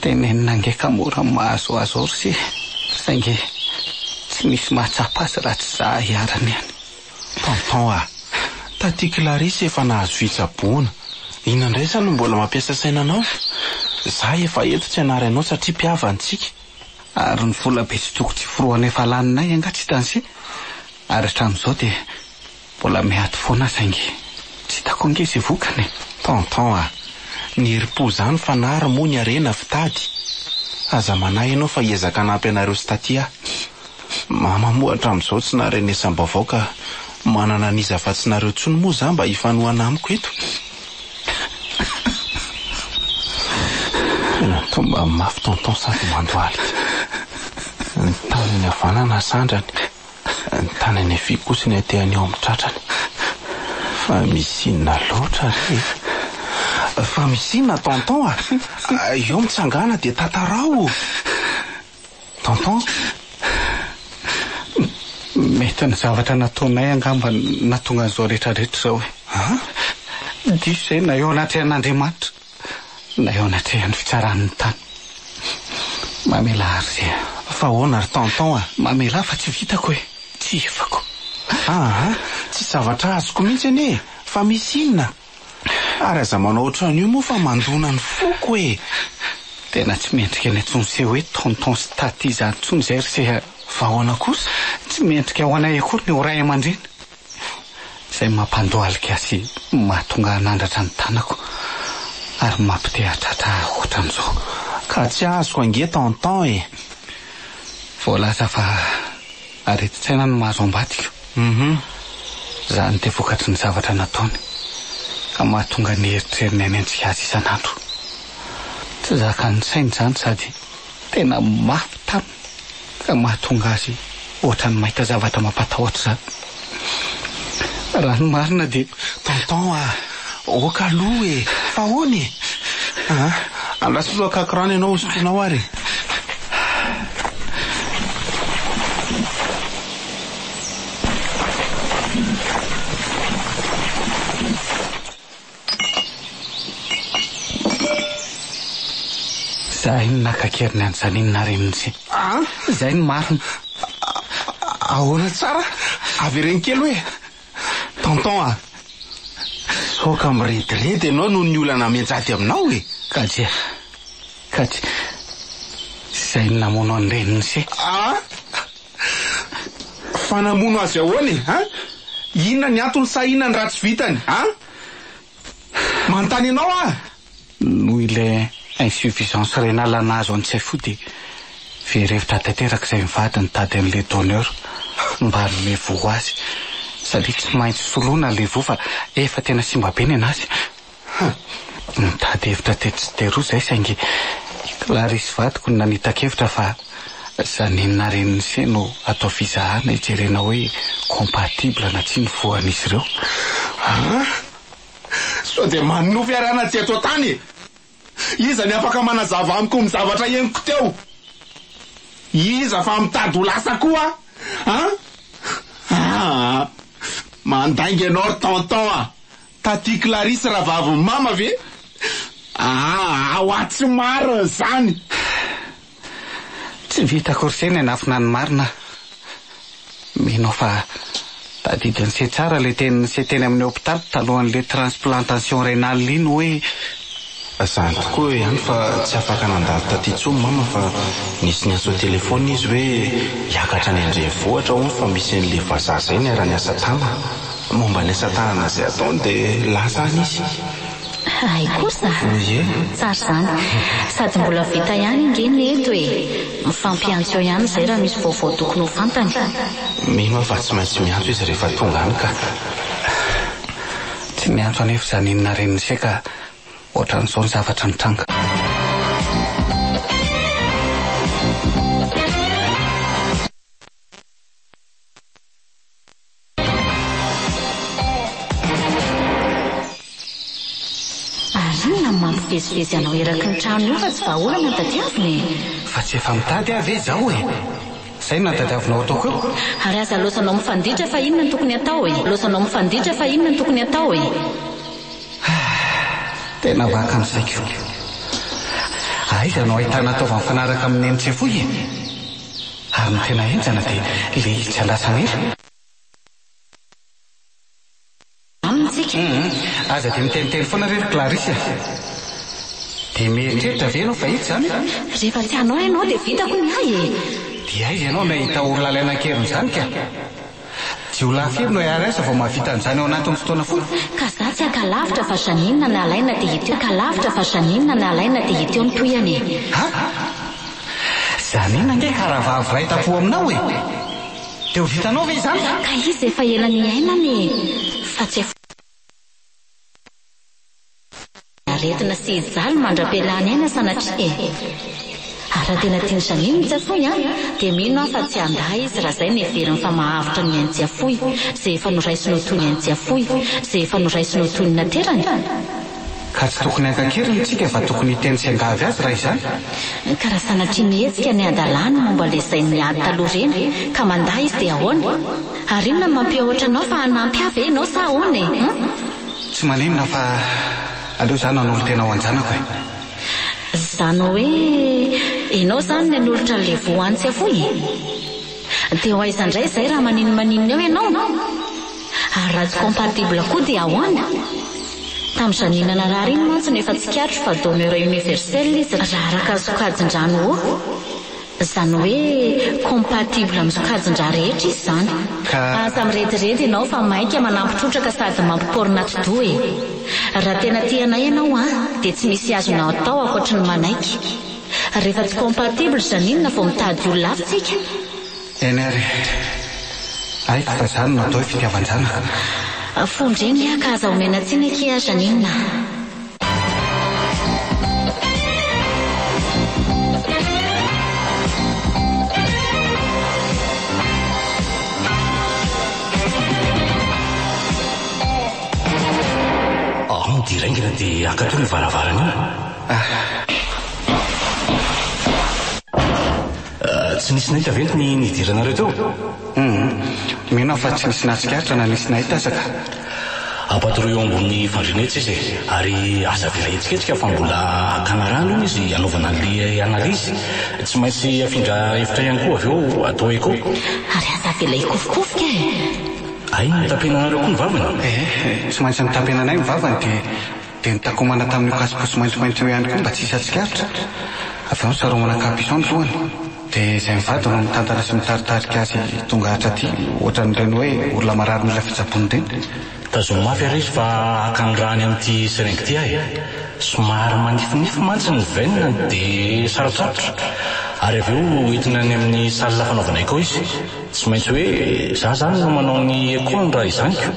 S4: tenenina ngeka mora mahazoazo sy saingy tsy misy mahatsapa azy raha tsy za hiarany ihany.
S1: Tonton taty Clarisse efa nahazo fitsaboana. Inona indray sa no mbola mampiasa sainanao? Za efa eto tsy hanary anao satria mpiavantsika.
S4: Ary ny vola be tsy toko tsy foroana efa laninay anga tsy tansy. Ary hatramin'izao dia mbola miady foana saingy tsy hitako ange sy vokany.
S1: Tonton ny herim-po zany fanary moa ny arena fitady. Aza manahy ianao fa hiezaka hanampy anareo sy taty ahy. Mama moa hatramin'izao tsy narenesam-baovao ka manana niza afa-tsinareo tsony moa za mba hifanohana amiko eto. Tomba mafy tonton sady mandoaly. Ny tanany havanana sandrany, ny tanany havia kosa ny atehany ao amin'ny tratrany. Fa misy inona loatra re? Fa misy inona tonton eo mitsangana de tatarao. Tonton
S4: mety ny zavatra nataonay angamba natonga an'izao rehetrarehetra zao e. Diso zay na eo anatrehan'Andriamanitra na eo anatrehan'ny fitsaran'ny tany. Mamela ary zay.
S1: Fa hoana ry tonton
S4: mamela fa tsy vitako e. Tsy efako.
S1: Tsy zavatra azoko mihitsy anie. Fa misy inona? Ary aza manao ohatran'io moa fa mandona ny foko e.
S4: Tena tsy mendrika ny antsony se hoe tonton sy taty zany tsony zay ry se.
S1: Fa hoana kosa?
S4: Tsy mendrika ho anay akory ny oray aman-dreny. Izay mampandohalika sy mahatonga hanandratra ny tanako ary mampitehatratra ohatran'izao.
S1: Ka tsy azoko ange tonton e.
S4: Voalaza fa areti-tsaina no mahazo ambadika. Zany dia vokatry ny zavatra nataony ka mahatonga ny heritreriny any antsika azy isan'andro. Tsy zaka ny sainy zany sady tena mafy taminy ka mahatonga azy ohatrany mahita zavatra mampatahotra zany. Raha ny marina dia
S1: tonton oka aloha e. Fa hoany e. Andrasolo akakorano ianao hosotroanao ary.
S4: Zay ny nakakeriny an'izany inona reniny sy. Zay ny marina.
S1: Ahoana tsara? Avy reny kely hoe. Tonton soka mirediredy ianao noho ny olana mianjady aminao e.
S4: Kajy zay ny namono any reniny sy.
S1: Fa namono azy ahoana e? Inona ny antony sa inona ny ratsy vitany? Manontany ianao
S4: noho ile insuffisance rénale anazo an'izay fo dia verevitra tanteraka izay mivady nitady an'le donneur mba hanome vo azy sady tsy maintsy soloina le vo fa efa tena simba be ny anazy. Nitady hevitra tetry zay saingy Clarisse vadiko ny nanita-kevitra fa zaninona reniny se no atao fizahana hijerena hoe compatible na tsy ny voan'izy ireo.
S1: So dia manofy arana tsy eto tany. Iza ny afaka manazava amiko ny zavatra henoko teo? Iza fa mitady ho lasa koa? Mandainga ianao ry tonton taty Clarisse raha vavy mama ve? Ao atsy maro zany.
S4: Tsy vitako ry zay ny anafina ny marina. Minao fa tadidiny se tsara le teny se teny amin'ny hôpitaly talohan'le transplantation rénale iny hoe
S1: Izany tokoa ihany fa tsy afaka nandalo taty intsony mama fa nisy ny aso telefona izy hoe hiakatra ny andrenivohitra hono fa misy an'le vazaha izay ny ara-ny asa tanana. Momba ny asa tanana izay ataony dia lasa any izy.
S5: Ay kosa
S1: Ie.
S5: tsara izany sady mbola vita ihany ingeny eto e mifampiantso eo ihany izay raha misy vaovao tokony ho fantany.
S1: Mino aho fa tsy maintsy miantso izy rehefa tonga any ka.
S4: Tsy miantso anefa izany inona reniny seka ohatran'izao ny zavatra nitranga.
S5: Arina mampivezivezy anao eraky ny trano io fa tsy vahaolana tadiaviny.
S4: Fa tsy efa mitady avy e zaho e. Izay no natadiavinao ataoko eo.
S5: Ary aza losanao mifanditra fa inona no tokony atao e. Losanao mifanditra fa inona no tokony atao e.
S4: Tena vaka amin'izay ko. Aiza no ahitana ataova mifanaraka amin'ny enitra foy e. Ary ny tena enjana dia le tsy andasan'era.
S5: Amintsika.
S4: Aza dia miteniteny foana rery Clarisse. Dia mieritreritra ve ianao fa ito izany?
S5: Rehefa tsy hanao ianao dia vitako ny ahy e.
S4: Dia aiza ianao nahita olona lainan-keriny izany ka? Tsy ho lafiry no hiary aza vao mahavita an'izany ao anatin'ny fotoana foana.
S5: Ka za tsy akalavitra fa saninona na alaina dia hita eo. Akalavitra fa saninona na alaina dia hita eo ny toyany e.
S4: Ha? Zanina nge karavavy ray tapo aminao e. Dia ho vitanao ve izany?
S5: Ka izy efa ela ny ainany fa tsy aretina sy izaly mandra-pialany aina sanatria e. Raha tena tiany Janine ny Tsiafoy dia mino aho fa tsy andahy izy raha izay neveriny fa mahavitra ny Ainy Tsiafoy izay efa noraisinao toy ny Ainy Tsiafoy izay efa noraisinao toy ny naterany.
S4: Ka tsy tokony hankankiriny isika fa tokony hiteny sy angavy azy raha izany.
S5: Ka raha sanatria mihetsika ny adalàny momba ilay ny ady taloha ireny ka mandahy izy dia ahoana? Ary inona no mampihoatra anao fa hanampy avy ianao sa ahoana e?
S4: Tsy maninona fa aleo izany nanolo tena ho anjanako e.
S5: Izany hoe ianao izany ny hanolotra an'ilay voany Tsiafoy. Dia ho aiza indray izay raha maninona eo ianao? Ary raha tsy compatible koa dia ahoana? Tamin'ny Janine narary iny mantsy no efa tsikatro fa donneur universel izy raha araka sokajin-drano io. Izany hoe compatible amin'ny sokajin-dra rehetra izy izany. Asa mirediredy ianao fa maika manampitrotraka sady mampiporina-to-do e. Raha tena tianay ianao dia tsy misy azonao atao ankoatra ny manaiky. Rehefa tsy compatible Janine vao mitady olona hafa tsika.
S4: Eny ary. Aiko fa izany no atao hoe fitiavan-janaka.
S5: Fondreny ka aza omena tsiny akia Janine.
S7: Diraingina dia akato ny varavarana tsy nisy nahita venty ny nidiranareo teo.
S4: Mino fa tsy nisy natsikaritra na nisy nahita asaka.
S7: Apatoro eo ambony fandrinetsy izy ary asa velahetsiketsika fa mbola akana rano izy anaovana an'le analizy. Tsy maintsy afindra efitra ihany koa avy eo atao eko.
S5: Ary asa vela ikofikofoka e.
S7: Ay, nitapenanareo koa ny vavany.
S4: Tsy maintsy nitapenanay ny vavany dia nitakomana tamin'io kasiposy maitsomaitso eo ihany koa mba tsy hisy atsikaritra. Avy eo saromana kapiso ny lohany. Dia izay mivady no mitantana sy mitaritarika azy tonga hatraty ohatran'ireny hoe olona marary mila fitsapony teny.
S7: Tazoma mafy ary izy fa akany rany amin'ity seringy ity ahy. Somary manifinify mantsy ny venina dia sarotsarotra. Ary avy eo entina any amin'ny salina fanaovana eko izy. Tsy maintsy hoe za zany no manao ny ekony raha izaniko.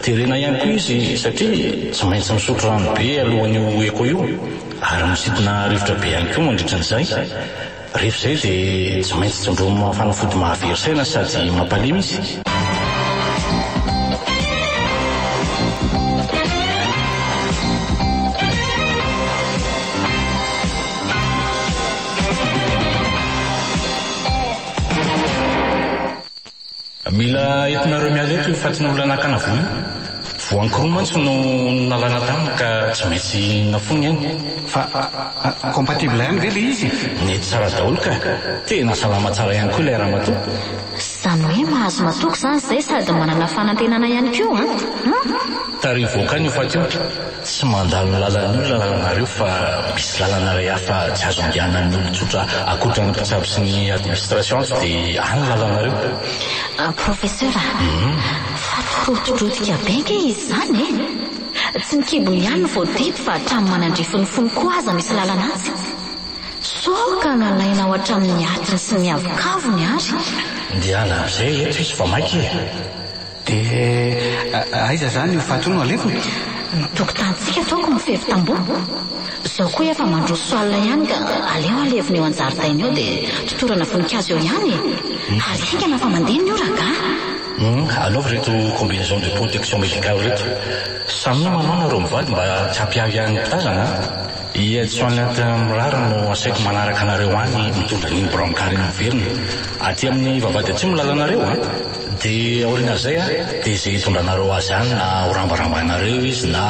S7: Terena ihany koa izy satria tsy maintsy misotro rano be alohan'io eko io. Ary misidina rivotra be ihany koa mandritran'izay. Rehefa izay dia tsy maintsy tsindroma fanafody mahavery saina sady mampalemy izy. Mila entinareo miala eto fatina olana ankanavony. Voankiroa mantsy no nalana taminy ka tsy maintsy nafony ihany.
S4: Fa compatible ihany ve le izy?
S7: Nety tsara daholo ka. Tena salama tsara ihany koa ilay ramatoa.
S5: Izany hoe mahazo matoko izany izay sady manana fanantenana ihany koa
S7: tarivoaka ny fa teo tsy mandalo lalana io lalanareo fa misy lalana ray hafa tsy azo andianan'ny olotsotra akoatra ny mpitsabo sy ny administration dia any lalanareo.
S5: Professeur, fa torotorodika be ke izy zany e. Tsy mikibony ihany no voadidy fa hatramin'ny manandrifiny fony koa aza misy lalana azy. Soka nalaina ao hatramin'ny atiny sy ny avokavony ary.
S7: Ndiana amin'izay eto izy fa maiky e.
S4: Dia aiza zany io fato no aleviny?
S5: Tokotantsika taoko mifefy tamboho. Zaho koa efa mandroso soalina ihany ka aleo aleviny eo an-jaridaina eo dia totorana voninkazo eo ihany e. Ary engana fa mandeha ny oraka.
S7: Anaovy reto combinaison de protection médicale reto. Samy manao nareo mivady mba tsy hampiavy ihany mpitazana. Iadsoan'aty mirary no asaiko manaraka anareo any mitondra n'iny brancard iny miverina. Aty amin'ny vavady aty milalanareo a. Dia aoriana izay a, dia izay hitondranareo azy any na horambarambanareo izy na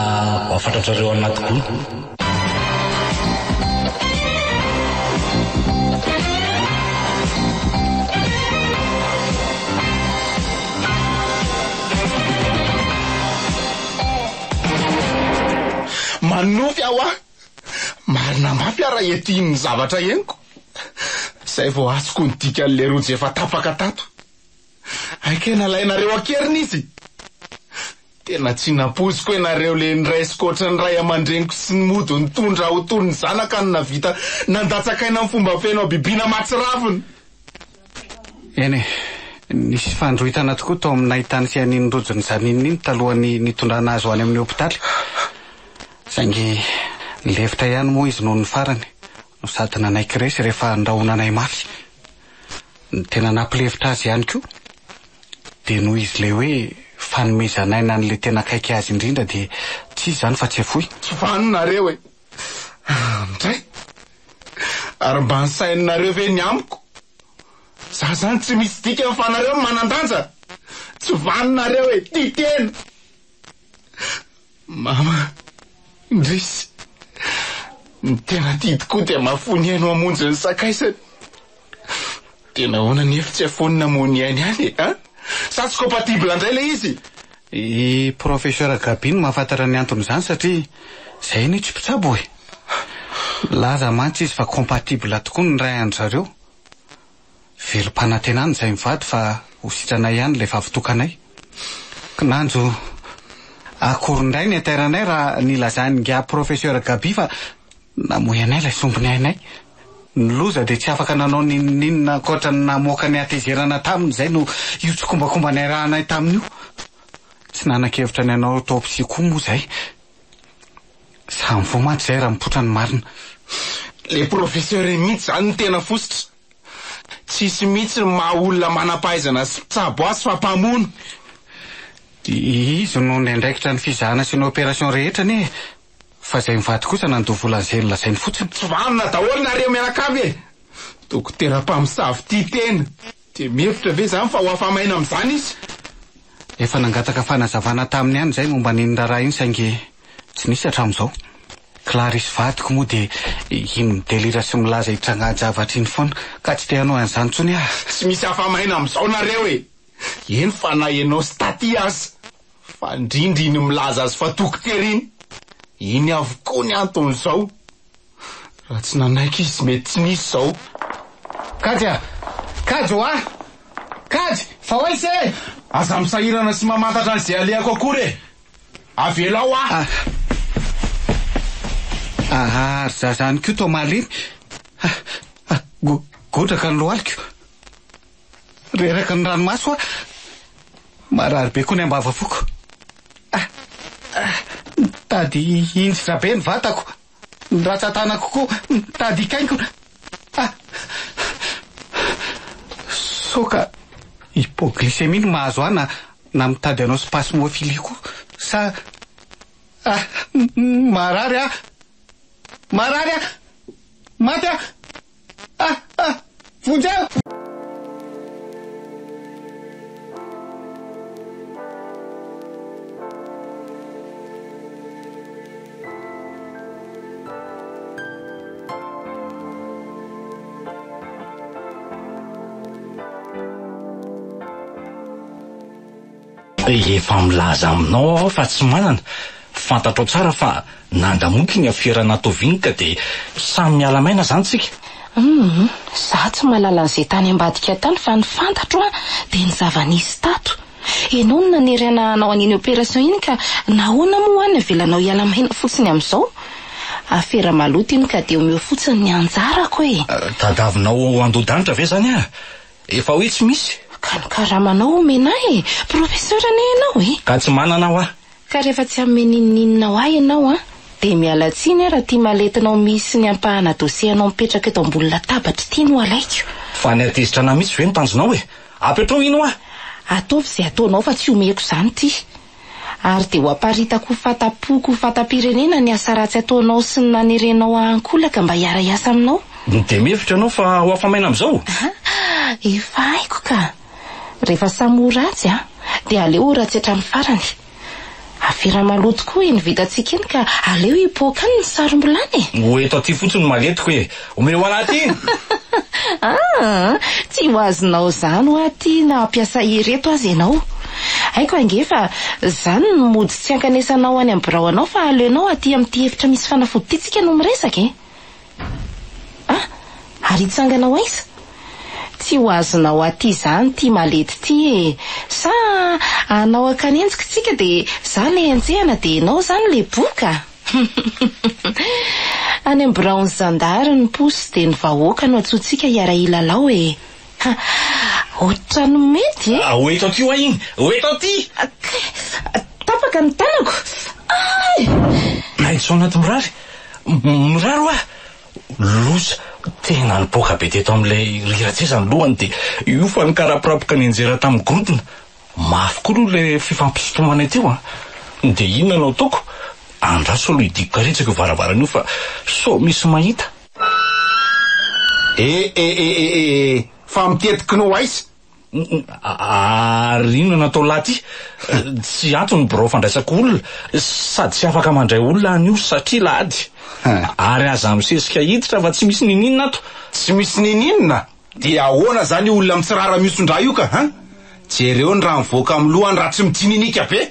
S7: afantatrareo anaty gony.
S1: Manofy aho a, marina mafy raha eto iny zavatra henoko. Zay vao azoko ny dikan'le rojo efa tapaka tato. Aika nalainareo akeriny izy. Tena tsy napoziko ianareo le niraisiko oatra ny ray aman-dreniko sy ny mody nitondra ho toy ny zanaka ny navita nandatsakaina amin'ny fomba feno bibiana matsirafiny.
S4: Eny nisy fandrohitana tokoa tao amin'ny nahitany sy an'iny rojony zaniny iny talohan'ny nitondrana azy ho any amin'ny hopitaly. Saingy lefitra ihany moa izy noho ny farany no sady nanaiky resy rehefa andrahonanay mafy. Ny tena nampilefitra azy ihany koa dia noho izy le hoe fanomezanaina n'le tena akaiky azy indrindra dia tsy izany fa tsy afoy.
S1: Tsy faninareo e. Ndray ary mba nysaininareo ve ny amiko. Za zany tsy misy dika ny fanareo manandanja. Tsy vaninareo e, ty tena. Mama Ndrisy, ny tena tidy koa dia mafony aino amonjy ny sakaisany. Tena hoana nefa tsy afony namony ainy any e, ha? Sa tsy compatible indray le izy?
S4: I professeur Gabiny mahafantatra ny antony izany satria zay ny tsy mpitsabo e. Laza mantsy izy fa compatible tokoa ny ray andry zareo. Velom-panantenany izay mivady fa ho sitranay ihany le vavitokanay. Kinanjo akorindray ny ateranay raha nilazany nga professeur Gaby fa namoy anay lay sombony ainay. Ny loza dia tsy afaka nanao ninona ankoatra ny namoaka ny atezerana taminy izay no io tsokombakomba ny arahanay tamin'io. Tsy nanan-kevitra ny anao autopsie koa moa izay. Samy vo mantsy izay raha mipotra ny marina.
S1: Le professeur mihitsy zany ny tena fositra. Tsisy mihitsy ny maha olona manam-pahaizana sy mpitsabo azy fa mpamono.
S4: Izy no ndraikitra ny fizahana sy ny opération rehetra ne. Fa izay mivady kosa nandovolan'izay lazainy fotsiny.
S1: Tsy vanona daholo nareo mianakavy e. Dokotera mpamosavy ty tena. Dia mihevitra ve zany fa ho afamaina amin'izany izy?
S4: Efa nangataka fanazavana taminy ihany izay momba n'iny raharaha iny saingy tsy nisy hatramin'izao. Clarisy vadiko moa dia iny midelira sy milaza hitranga-javatra iny foana ka tsy te hanao an'izany tsony ah.
S1: Tsy misy afamaina amin'izao nareo e. Eny fa na ianao staty azy. Fa indrindra iny milaza azy fa dokotera iny. Iny avokoa ny anton'izao. Raha tsy nanaiky izy mety tsy misy izao.
S4: Kaja! Kajo ah! Kajy! Fa hoaisy e!
S1: Aza misahirana sy mamantatra an'izay alehako akory e. Avelao ah!
S4: Ry zazany koa to maliny. Gotraka ny lohaliko. Reraka ny ranomaso ah. Marary be koa ny ambava foko. Tady injitra be ny vatako. Ny ratsan-tanako koa tady ikaiko. Soka hypoglycémie no mahazo ana na mitady anao spasmophilie koa. Sa marary ah. Marary ah. Maty ah. Vonjeo.
S7: Efa milaza aminao aho fa tsy manana. Fantatro tsara fa nandamoky ny afierana tovinika dia samy miala maina zany tsika.
S3: Za tsy malala an'izay tany ambadika tany fa ny fantatro dia ny zava-nisy tato. Ianao no nanerana anao an'iny opération iny ka nahoana moa any avelanao hiala maina fotsiny amin'izao? Afera maloto iny ka dia omeo fotsiny ny anjarako e.
S7: Tadavinao andodanitra ve zany a? Efa hoe tsy misy.
S3: Ka nikaramanao omenahy e, professeur ne ianao e.
S7: Ka tsy manana aho a.
S3: Ka rehefa tsy ameninininao ahy ianao dia miala tsiny raha tia maletinao misy ny ampahana dosie anao mipetraka eto ambony latabatra ity no alaiko.
S7: Fa ny atezitra na mitsy ve ny tanjonao e? Apetrao ino a?
S3: Ataovy izay ataonao fa tsy omeko izany ity. Ary dia ho aparitako fatapoko fatam-pirenena ny asa ratsy ataonao sy ny nanerenao ankolaka mba hiara-iasa aminao.
S7: Dia mihevitra anao fa ho afamaina amin'izao?
S3: Efa haiko ka. Rehefa samy ho ratsy dia aleo ho ratsy hatramin'ny farany. Afera maloto koa ny vitantsika iny ka aleo hipoaka ny sarom-bolana e.
S7: Ho eto aty fotsiny maletiko e. Omeo anaty iny.
S3: Tsy ho azonao zany ho aty na ampiasa ireto azy ianao. Haiko angefa zany no mody tsy ankanesanao any amin'ny biraonao fa aleonao aty amin'ity efitra misy fanafody ity tsika no miresaka e. Ary hitsanganao aiza? Tsy ho azonao aty zany ty malety ty e. Sa anao akanenjika tsika dia za le antsehana dia ianao zany le boka. Any amin'ny biraony zandary ny posy dia ny vahoaka no atsotsika hiara ilalao e. Ohatra no mety e.
S7: Ho eto aty ho iny. Ho eto aty.
S3: Tapaka ny tanako.
S7: Maitso anaty mirary. Mirary ho loza. Tena nipoaka be teto amin'ilay riratseza ny lohany dia io fa ny karapirapoka ny anjera tamin'ny gorodona. Mafy koa aloha ilay fifampisotomana teo dia inona no ataoko? Andraso aloha hidiko karetsaka io varavarana io fa so misy mahita.
S1: Fa mitetiky no aiza?
S7: Ary inona natao laty? Tsy antony birao fandraisako olona sady tsy afaka mandray olona an'io satria lady. Ary aza misesika hiditra fa tsy misy nininina ato.
S1: Tsy misy nininina? Dia ahoana zany olona mitsirara misondra io ka? Jereo ny raha mivoaka amin'ny lohany raha tsy midininika be.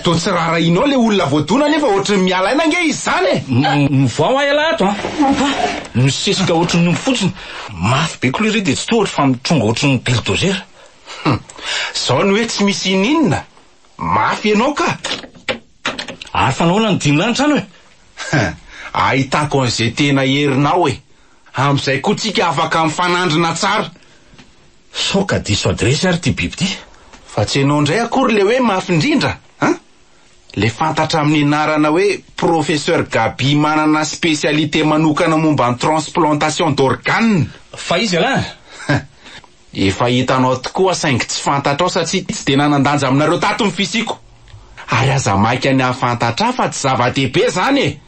S1: To tsirara inao le olona voadona nefa ohatry ny miala aina nge izy zany e.
S7: Mivao aela ato misesika ohatry ny fotsiny. Mafy be koa le dia tsy toa fa mitronga ohatry ny bulldozer.
S1: Zao ny hoe tsy misy ininina. Mafy ianao ka.
S7: Ary fa nahoana ny dimy lanitra any hoe?
S1: Ahitako an'izay tena herinao e. Amin'izay koa tsika afaka mifanandrina tsara.
S7: So ka diso adresy ary ty biby ty.
S1: Fa tsy ianao indray akory le hoe mafy indrindra. Le fantatra amin'ny anarana hoe professeur Gaby manana spécialité manokana momba ny transplantation d'organes.
S7: Fa izy ala?
S1: Efa hitanao tokoa saingy tsy fantatrao satria tsy dia nanan-danja aminareo tato ny fisiko. Ary aza maika ny afantatra fa tsy zava-dehibe zany e.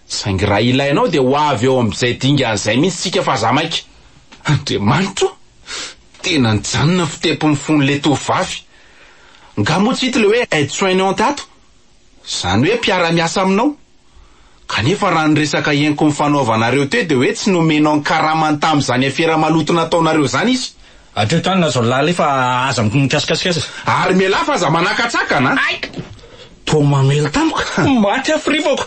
S1: Saingy raha ilainao dia ho avy eo amin'izay dingan'izay mihitsy tsika fa za maika. Andriamanitro, tena nijanona fitepon'ny fon'le tovavy. Nga moa tsy hita le hoe aide-soignant tato. Zany hoe mpiara-miasa aminao. Kanefa raha niresaka ienko ny fanaovanareo teo dia hoe tsy nomenao ny karamany tamin'izany afiera maloto nataonareo zany izy.
S7: Atreo tany na zao lala efa aza mikasikasikasa.
S1: Ary miala fa aza manakatsakana.
S7: To mamela tampoka. Maty afrifako.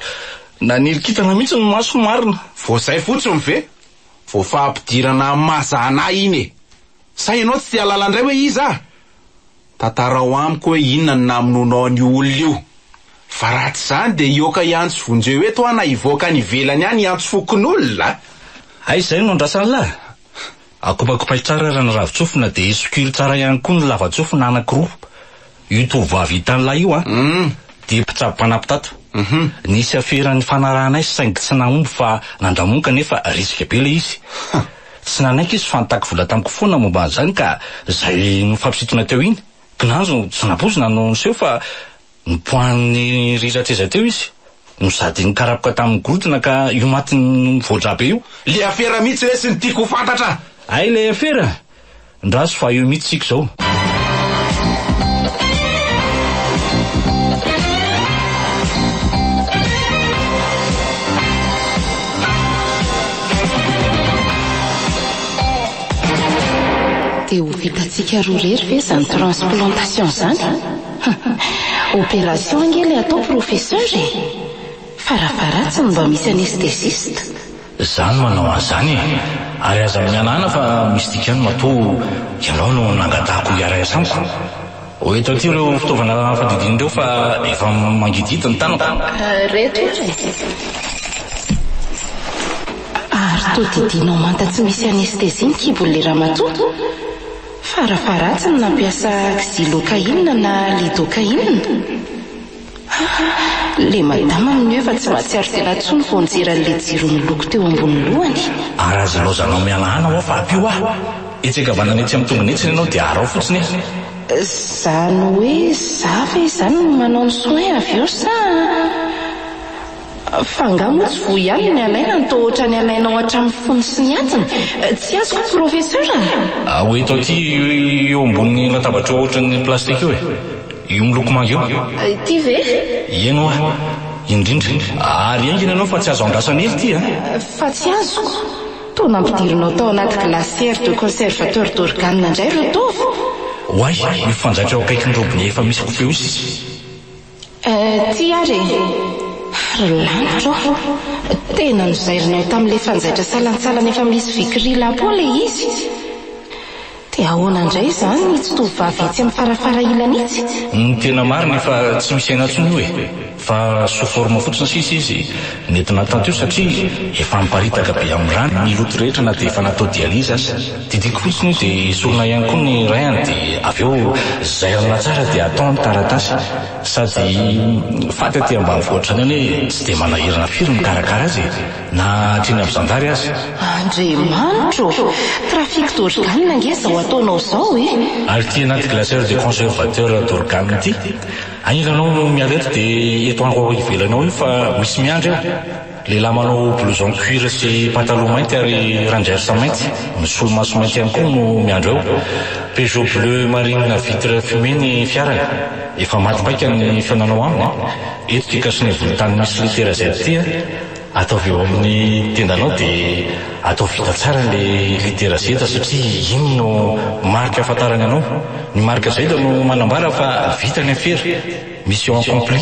S7: Nanilikitana mihitsy ny maso marina.
S1: Vao zay fotsiny ve? Vao fahampidirana mazana iny e. Sa ianao tsy tia lalandray hoe iza? Tantarao amiko hoe inona ny namononao ny olona io. Fa ratsy zany dia ioka iantso vonjeo eto na ivoaka ny ivelany any iantso fokon'olona.
S7: Ay izay no andrasana lahy. Akopakopay tsara raha ny ravitsofina dia esokily tsara ihany koa ny lavatsofina anankiroa. Io tovavy hitan'lahy io dia mpitsabopanapitato. Nisy aferan'ny fanaranay saingy tsy nahomby fa nandramonka nefa risika be le izy. Tsy nanaiky izy fanotaky vola tamiko foana momba an'izany ka zay no fampisitona teo iny. Kinanjo tsy nampozina no niseho fa nipoan'ny riratreza teo izy. No sady nikarapoka tamin'ny gorodona ka io maty ny voadrabe io.
S1: Le afera mihitsy hoe sy ny tiako fantatra.
S7: Ay le afera. Ndraso fa io mihitsy tsika zao.
S3: dia ho vitantsika roa rery ve izany transplantation izany? Opération ange ilay atao professeur e. Farafaratsiny mba misy anesthésiste.
S7: Zany manao an'izany ary aza mianana fa misy dikany matoa ianao no nangatahako hiara iasamiko. Eto aty ireo fitaovana fadidin'ireo fa efa mangidita ny tanako.
S3: Reto e. Ary toa didinao manta tsy misy anesthésie ny kibol'le ramatoa. Farafaratsiny nampiasa xylocaïne na lidocaïne. Le madama amin'ny efa tsy mahatsiaro tena tsony vao nijeran'le jiro miloko teo ambony lohany.
S7: Ary azy laozanao mialana ao fa apio etseka vananetsy amin'ny tongonetsiny ianao dia arao fotsiny.
S3: Zany hoe za ve izany no manao ny soin avy eo sa fangamo tsy vo ihany ny alaina ny to ohatra ny alainao hatramin'ny fony sy ny antiny. Tsy azoko professeur.
S7: Eto aty eo ambony latabatra ohatra ny plastika eo io miloko manga io.
S3: Ty ve?
S7: Ieno indrindra ary engina ianao fa tsy azo andrasana ely ty
S3: fa tsy azoko. To nampidirinao tao anaty glacière de conservateur d'organes indray ro tovo.
S7: Oay, mifanjaitra ao akaiky ny robinet efa misy kopeo izy.
S3: Ty ary lanitro tena nozairinao tamin'ilay fanjaitra salantsalany efa misy vikrila po le izy. Dia ahoana indray izany tsy tovavy etsy amin'ny farafara ilana itsy?
S7: Ny tena marina fa tsy misy aina tsony fa sous forme fotsiny sisa izy nentina tanto io satria efa miparitaka be amin'ny rano ny loto rehetra na dia efa natao dialyse azy. Didiko fotsiny dia sorona ihany koa ny rayany dia avy eo zairina tsara dia atao ny taratasy sady faty aty ambanivohitra any hoe tsy dia manahirana firy mikarakara azy na hatriny amin'ny zandary azy.
S3: Andriamanitro, trafic d'organe ange zao ataonao zao e.
S7: Ary ty anaty glacière de conservateur d'organe ty anilanao mialeto dia eto ango ivelanao io fa misy miandry lehilahy manao blouson cuir sy pataloha mainty ary ranjersa mainty misolomaso mainty ihany koa no miandro eo. Peugeot bleu marine vitre fumée ny fiarany efa maty-paika ny fiainanao aminy. Eto ty kasiny volotany misy litera zay ty ataovy eo amin'ny tendanao dia atao vita tsara le litera zeta satria iny no marika ahafantarany anao. Ny marika zay da no manambara fa vita ny afery mission accomplie.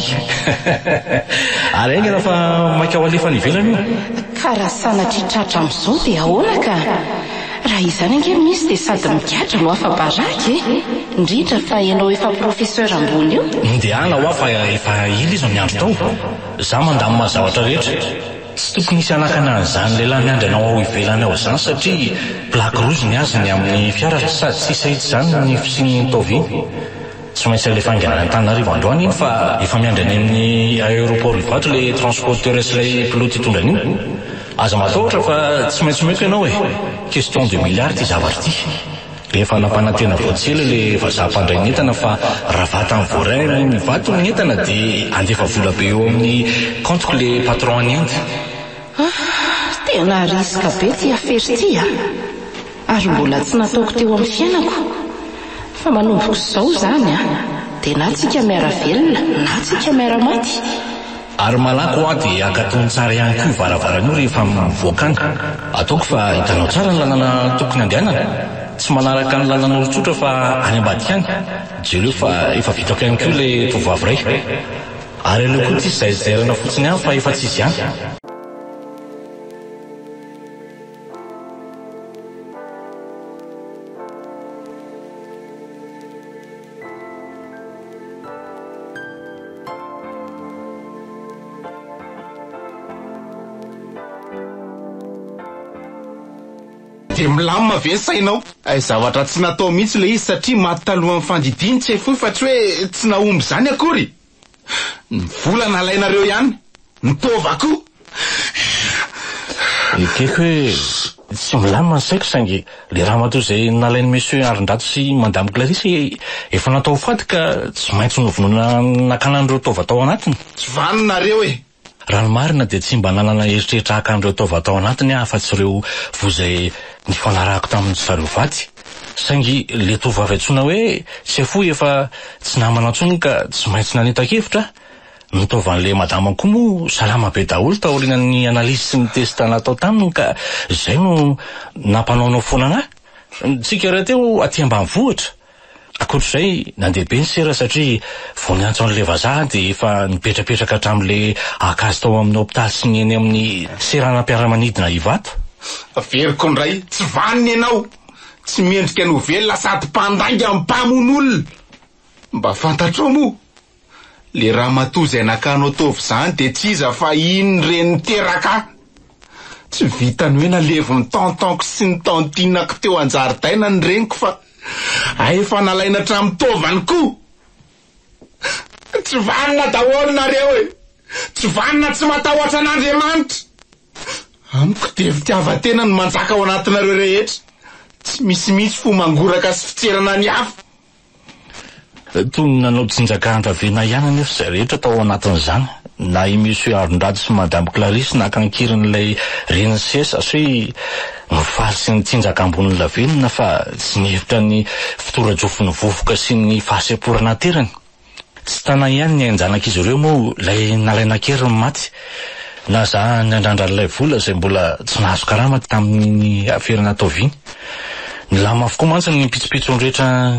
S7: Ary aingana fa maika ho alefa ny ivelany io.
S3: Karaha sanatry tratra amin'izao dia ahoana ka? Raha izany ange misy dia sady mikatra no afa-baraky indrindra fa ianao efa professeur ambony io.
S7: Ndeana ho fa efa ila izy miandro tao. Za mandamy mahazavatra rehetra. Tsy tokony hisy anakana an'izany lehilahy miandry anao ao ivelany ao izany satria plaque rouge ny azony amin'ny fiara sady tsy sahitsy izany ny fisian'ny taoviny. Tsy maintsy alefa anganany Antananarivo androany iny fa efa miandry any amin'ny aéroport Ivatry le transporteur sy ilay pilote hitondrany iny. Aza matahotra fa tsy maintsy meko ianao question de milliards ty zavatra ty. Rehefa nampanantena voatsely le vazaha-pandray ny entana fa raha vatany voaray ny vato ny entana dia andefa vola be eo amin'ny compteko le patron any Inde.
S3: Tena riska be ty afery ty ary mbola tsy nataoko teo amin'ny fiainako. Fa manomboko izao zany dia na tsika miara velona na tsika miara maty.
S7: Ary malako dia akatony tsara ihany koa varavaran'io rehefa mivoaka any. Ataoko fa hitanao tsara ny lalana tokony andehanana. Tsy manaraka ny lalan'olon-tsotra fa any ambadika any. Jereo fa efa vitako ihany koa le tovavy ray. Ary aleo koa ty zairana fotsiny ihany fa efa tsy izy ihany.
S1: Dia milamina ve ny sainao? Zavatra tsy natao mihitsy le izy satria maty taloha amin'ny fandidiny tsy foy fa tsy hoe tsy nahomby izany akory. Ny vola nalainareo ihany, ny tovako.
S7: Ekeko hoe tsy milamina ny saiko saingy le raha matoa izay nalainy monsieur Arindrato sy madame Clarisse efa natao faty ka tsy maintsy novonoina nakanan'ireo taova-tao anatiny.
S1: Tsy vaninareo
S7: Raha ny marina dia tsy mba nanana eritreritra hakan'ireo taova-tao anatiny afa-tsy ireo vozay nifanarahako tamin'ny zareo vaty. Saingy le tovavy antsoina hoe tsy afoy efa tsy namana antsony ka tsy maintsy nanita-kevitra. Ny taovan'le madama koa moa salama be daholo taorian'ny analizy sy ny testa natao taminy ka izay no nampanaonao foana anahy. Tsika raha teo aty ambanivohitra. Akoatr'izay nandeha ny sera satria vao niantso an'ilay vazaha dia efa nipetrapetraka hatramin'ilay akazy tao amin'ny hopitaly sy ny eny amin'ny seranam-piaramanidina Ivato.
S1: Veriko ndray, tsy vaniny ianao. Tsy mendrika novelona sady mpandainga amin'ny mpamon'olona. Mba fantatrao moa, le raha matoa izay nakanao tovy izany dia tsy iza fa iny reny niteraka. Tsy vitany hoe nalevo ny tantanko sy ny tantinako teo an-jaridaina ny reniko fa efa nalaina hatramin'ny tovany koa. Tsy vanina daholo nareo e. Tsy vanina tsy matahotra an'Andriamanitra. Amiko dia fitiavan-tena no manjaka ao anatinareo rehetra. Tsy misy fo mangoraka sy fitserana ny hafa.
S7: Toy ny nanao tsinjakan-dravena ihany anefa izay rehetra tao anatin'izany. Na i Monsieur Arondady sy Madame Clarisse nakankirin'ilay reny sesa sy mifaly sy ny tsinjaka ambony lavenona fa tsy nihevitra ny fitorajofon'ny vovoka sy ny fahaseporana terany. Tsy tana ihany ny anjanak'izy ireo moa lay nalaina keriny maty. Na za ny andrandral'ilay vola izay mbola tsy nahazo karama tamin'ny aferana taoviny. Ny lama avokoa mantsy ny pitsopitso rehetra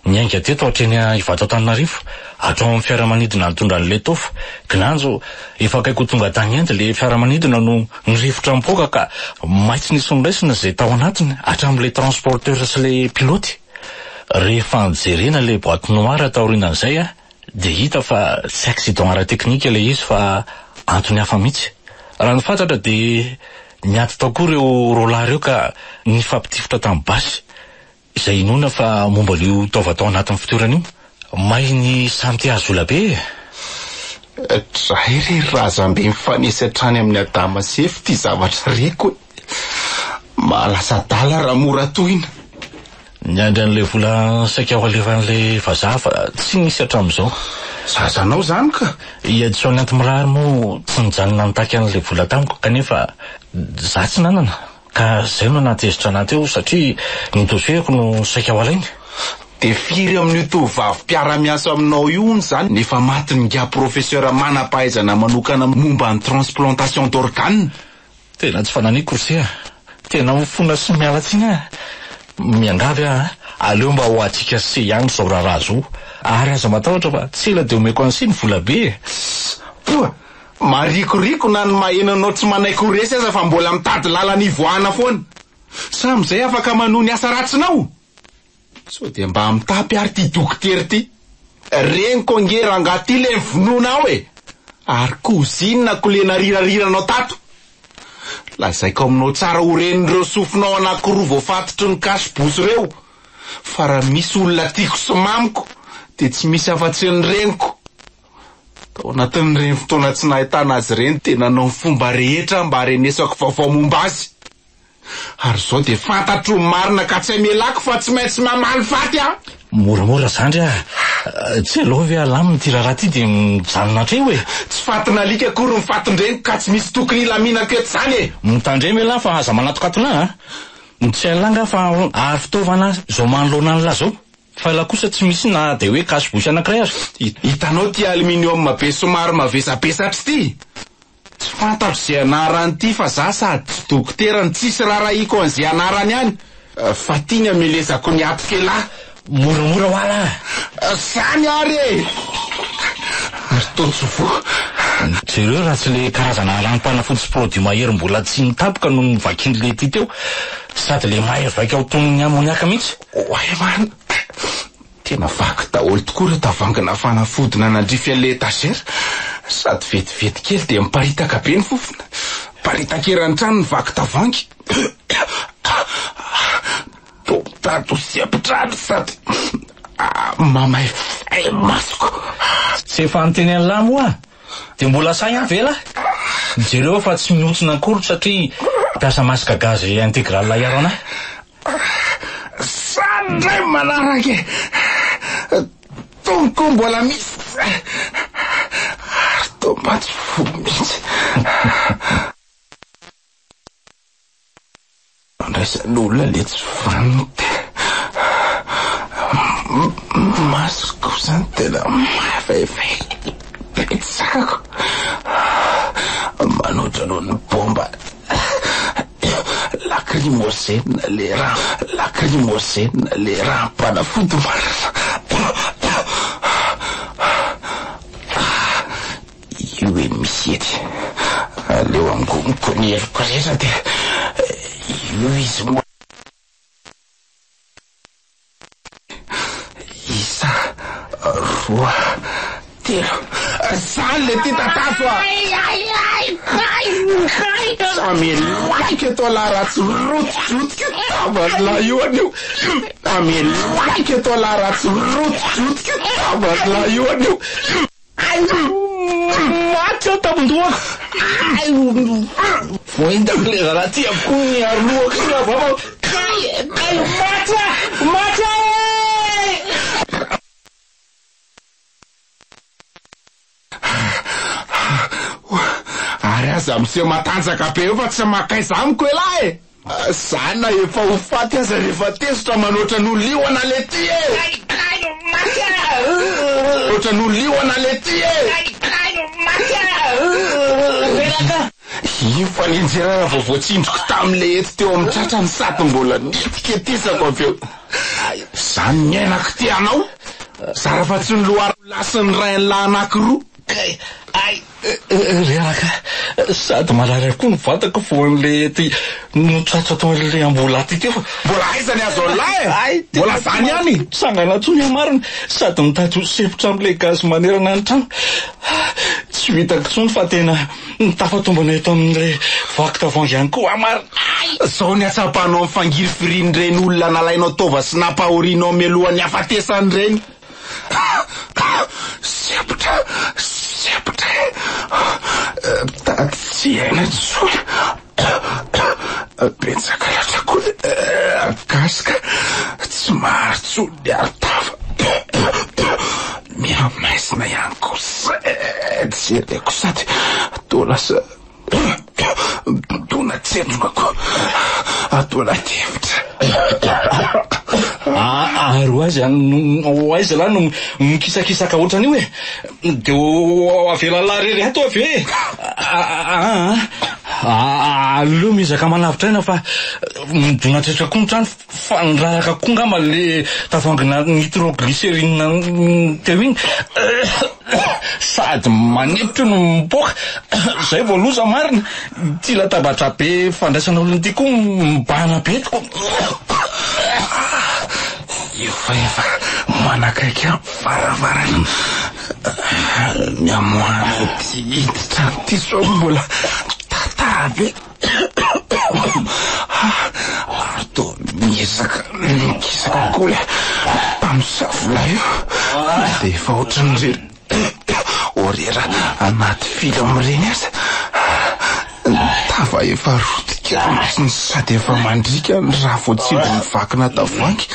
S7: niainga teto hatreny Ivato Antananarivo, hatao amin'ny fiaramanidina nitondra an'ilay tofa. Kinanjo efa akaiko tonga tany endy le fiaramanidina no nirivotra mipoaka ka maitsy nisy niraisina izay tao anatiny hatramin'ilay transporteur sy le piloty. Rehefa nijerena le boîte noire taorian'izay dia hita fa tsy accident ara-teknika ilay izy fa antony hafa mihitsy. Raha ny fantatra dia niaty tao koa ireo rola ireo ka nifampitifitra tamin'ny basy. Izay inona fa momba lio taova tao anatin'ny fitoerana io. May ny samty azo olabe.
S1: Trahery razambe mifanesy hatrany amin'ny adama sefy ty zavatra reko. Mahalasa dala raha mora tohina.
S7: Niandry an'ilay vola saika ao alevan'ilay vazaha fa tsy nisy hatramin'izao.
S1: Zazanao zany ka?
S7: Iadisao ny anty-mirary moa tsy nijanona nitaky an'ilay vola tamiko kanefa za tsy nanana. Ka izay no natezitra anaty eo satria ny doseriko no saika ao alainy.
S1: Dia firy amin'io tovavy mpiara-miasa aminao io zany nefa maty nga professeur manam-pahaizana manokana momba ny transplantation d'organes.
S7: Tena tsy fananiko Rosia. Tena mifona sy mialatsiny miangavy aleo mba ho atsika se ihany zao raharaha zo. Ary aza matahotra fa tsy ela dia omeko an'isy ny vola be.
S1: Poa, marikoriko na ny mahenanao tsy manaiko resy aza fa mbola mitady lalana ivoahana foana. Samizay afaka manohy ny asa ratsinao. So dia mba mitapy ary ty dokotera ty. Reniko ange rangaty le vononao e. Ary kozinina kolena rirariranao tato. Lazaiko aminao tsara ho renireo sofinao anankiroa voafatotry ny kasy-bosy reo. Fa raha misy olona tiako sy mamiko dia tsy misy afa-tsy ny reniko. Tao anatin'ny reny fotoana tsy nahitana azy reny tena nanao ny fomba rehetra mba harenesako vaovao momba azy. Ary zao dia fantatro marina ka tsy hamelako fa tsy maintsy mamaly faty
S7: Moramora zandry tsy alovy alaminy ty raharaha ty dia mijanona treo e.
S1: Tsy fatina alika akory mifatindreniko ka tsy misy tokony ilaminako eto zany e.
S7: Mitandremy elahy fa aza manatokatona tsy hailanga fa ary fitaovana zao manoloana an'la zao. Fa la kosa tsy misy na dia hoe kasy-bosy anankiray azy.
S1: Hitanao ty aluminium be somary mavesapesatra ty. Tsy fantatro izay anarany ty fa za sady dokotera ny tsisy rarahiko an'izay anarany any. Fa tiany amelezako ny atikelahy.
S7: Moramora ho ala.
S1: Zany ary e. Ary tontsofo.
S7: Jereo raha tsy le karazana ranom-panafody sy produit mahery mbola tsy nitapoka no nivakin'le ty teo. Sady le mahery vaika ao tonony amoniaka mihitsy.
S1: Oay man. Tena vaky daholo tokoa ireo tavangana fanafodina nandrify an'le étagère. Sady vetivety kely dia miparitaka be ny fofona. Paritakerany trano ny vaky tavangy. Tato siapitrano sady mamay fay masoko.
S7: Tsy efa niteny an'lahy moa dia mbola say any vela. Jereo fa tsy mihontsona akory satria mpiasa masika gazy intégral iaro anahy.
S1: Sandray manaraka e. Tonko mbola misy. Ary tomaty fo mihitsy. Andraisan'olona le tsy vanity. Masoko zany tena mafaifay. Petsako. Manotra noho ny bomba lacrymogène le raha lacrymogène le rahampanafody marina. Io hoe misy ety aleo amgoniko ny heloko rehetra dia io izy moa isa roa telo zany le ty tataso a amelaiky eto laharatsy rotojotika tavazla io anio amelaiky eto laharatsy rotojotika tavazla io anio maty ao tapondoako voindako le raha ty avoko ny aroako iny avao mata ary aza miseho matanjaka be eo fa tsy makaiza amiko elahy zana efa ho faty aza rehefa tesotra manoatra n'olioana le ty oatra n'olioana le ty io fa ninjerana vovoatsindroko tam'le eto teo amin'ny tratrany sady mbola nitiketesako avy eo zany ny ainako ty anao zara fa tsy ny loary lasy ny ray an'lahy anankiroa
S7: reraka sady marary avokoa ny vatako vo an'le ty notratso atao an'le ambola ty teo fa
S1: mbola aizany azo lahy mbola zany ihany
S7: sangana tsony amarina sady mitady sepotra am'le gazy manerana ny trano tsy vitako tsony fa tena nitafatombana eto amin'le vakitavangy ihany koa amarina
S1: zao ny atsapanao mifangiry firiny reny olona nalainao tova sy nampahorinao mialohan'ny afatesany reny sepotra tady tsy aina tsoy betsaka latrako gasika tsy maharitsony aritava miamaisina ihany ko tsy ereko sady tolasa tona tsenjokako atola tevitra
S7: aro azy aiza lahy no mikisakisaka ohatrany io de avela lahy reto avy e aleo mizaka manavitra aina fa midonatretra koa nytrano fa niraraka koa ngamba le tavangina nitroglycerine teo iny sady manepitra no mipoka zay vao loza marina ty latabatra be fandraisana olona ty koa mibahana betiko
S1: io fa efa manakaiky faravarana miamoana ty trano ty so mbola tatabe ary to mikisaka koa le mpamosavola io de efa ohatran'ireny orera anaty film reny aza tava efa rotika sady efa mandrika ny raha voatsindro mivakina tavoangy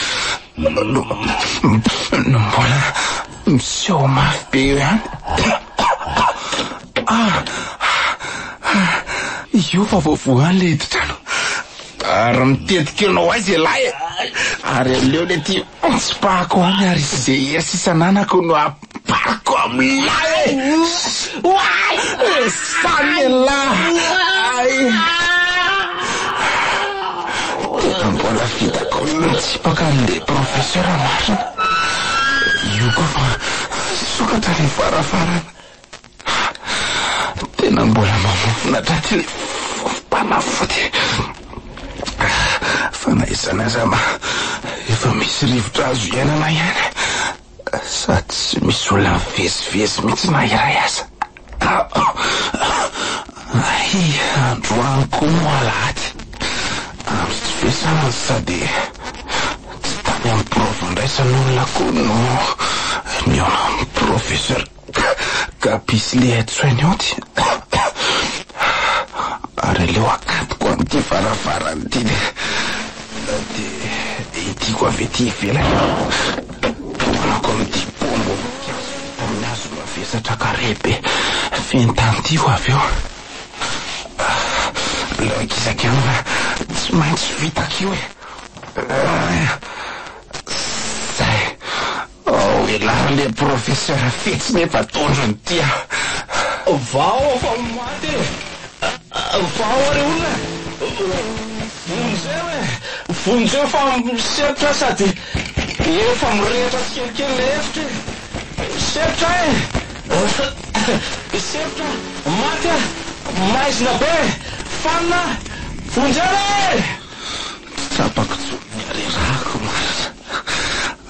S1: no mbola miseho mafy be eo ihany io fa voavoany le hiditra ary mitetika anao azy elahy ary aleo le ty tsipahako any ary izay erisisananako no apariko amilay sany elahy tena mbola vitako nitsipaka an'le professeur marina io koa fa sokatra le farafarana tena mbola mamofinatra ty le mpanafody fa naizana aza efa misy rivotra azo iainana ihany sady tsy misy olona mivezivezy mihitsy na iray aza androany koa moa lahady amin'ny tsy fiasanany sady tsy tany amin'ny prof ndraisan'olona koa no niona amin'ny professeur kapisy le atsoiny ao ty ary aleo akatoko amin'ity farafarany ty de itiko avy ety ivelany manako amin'ity pombo amin'ny azo mavesatra karebe fentantio avy eo leo akizaka eo tsy maintsy vitako io zay elary le professeur fetsiny efa tondrony tia
S7: vao fa maty vao ary olona vonzay
S1: vonjeo fa miseritra sady efa mirehitra tsikelikely le efitra seritra seritra maty maizina be fanina vonjeo tsapako rerako marina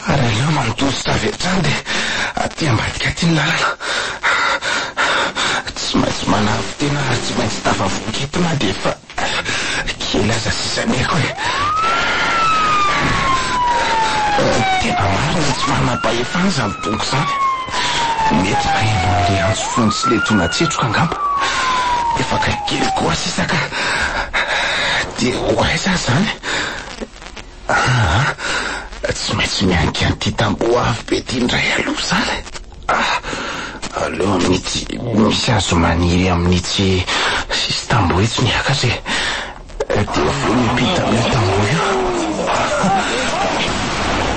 S1: ary aleo manodositra avetrany dia aty ambadika ty ny lalana tsy maintsy manavy tena ary tsy maintsy tafavonketina dia efa kely aza sisaneko tena marina tsy manam-pahefana zany tongo zany mety maheno an'le antso fony sy le tona tsetroka angamba efa kaikely koa sisaka dia hoaiza zany tsy maintsy mianika an'ity tamboho avy be ty ndray aloha zany aleo amin'ity misy azo maniry amin'ity sisy tamboho etsy niakatra dia vo mipita amin'io tamboho io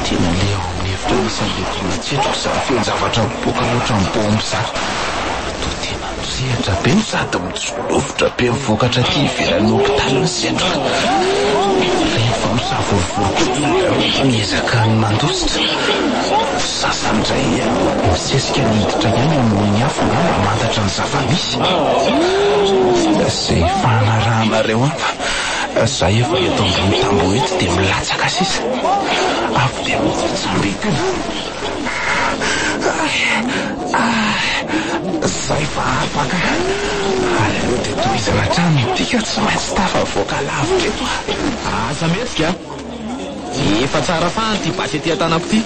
S1: tena leo mihevitra misy an'le tona tsetroka sa fianjavatra mipoka loatra miboa am'izany to tena misehatra be no sady mitsolovitra be mivokatra ty ivelan'ny hopitaly ny setroka rehefa misavorovorokoa miezaka ny mandositra sasandray misesika ny hiditra ihany amin'ny afo na mamantatra ny zava-misy zay fanarahanareo amba zay efa eto ambony tamboho eto dia milatsaka sisa avy dia mitsambikina zay fa apaka ary aleo dia toizana trano itika tsy maintsy tafavoaka lavitra eto
S8: aza metsika efa tsara fahany ty basy aty an-tanako ty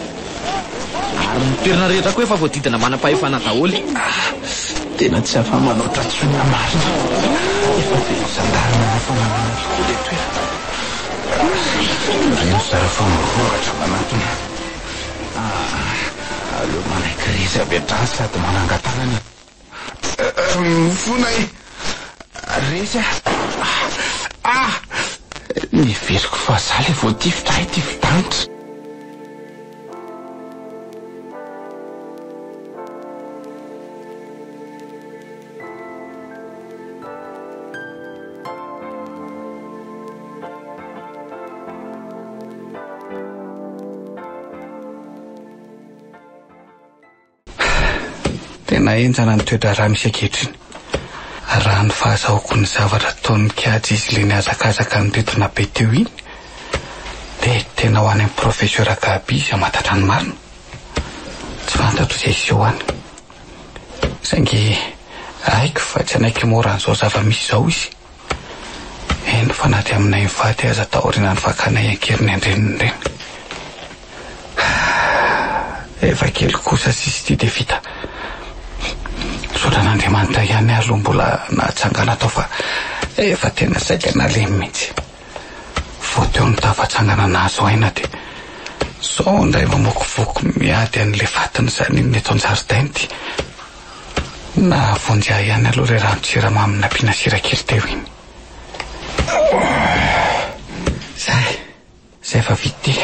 S8: ary mitoerana rehetra koa efa voadidina manam-pahefana daholy
S1: tena tsy afa manoatra tsoina marina efa velozandarina na fananana tokoa le toerana reno zara fa mivoratra manatona aleo manaiky rezy avy atrany sady manangatanana vonay rezy niveriko fa za le voatifitra hay ty fitanitra
S4: tena enjana ny toetra raha misy ankehitriny raha ny fahazahoko ny zavatra taon'ny kiajy izy le ny azakazaka ny retina be teo iny dia tena ho any amin'ny professeur Gaby izy amatatra ny marina tsy fantatro izay izy eo any saingy aiko fa tsy anaiky mora an'izao zava-misy izao izy eny fa na dia aminay mivady aza taorina ny vakanay ankeriny andreniny reny efa kely kosa sisy ty dia vita sotran'Andriamanitra ihany aloha mbola nahatsangana tao fa efa tena saika nalemy mihitsy vao teo ny tafatsangana nahazo aina dia sao ndray mamokovoko miady an'le vatiny zany iny eto an-jaridainy ty na vonjea ihany aloha re rano siramamy nampiana sira kely teo iny zay efa vity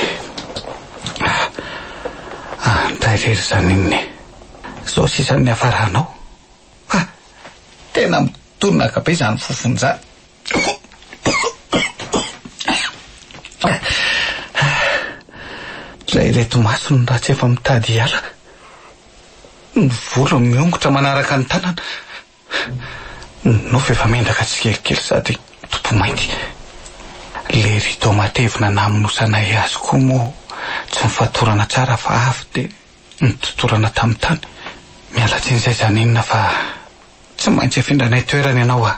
S4: ndray rery zany inny zao sisan'ny afarahanao tena mitonaka be zany fofonjany zay reto masony raha tsy efa mitady hiala ny volo miongotra manaraka ny tanana nofa efa mendraka tsikelikely sady topo mainty le rito matevina namonosanay azy koa moa tsy mifatorana tsara fa avy dia nitotorana tamin'ny tany mialatsy n'izay zany inona fa tsy maintsy efindranay toerana ianao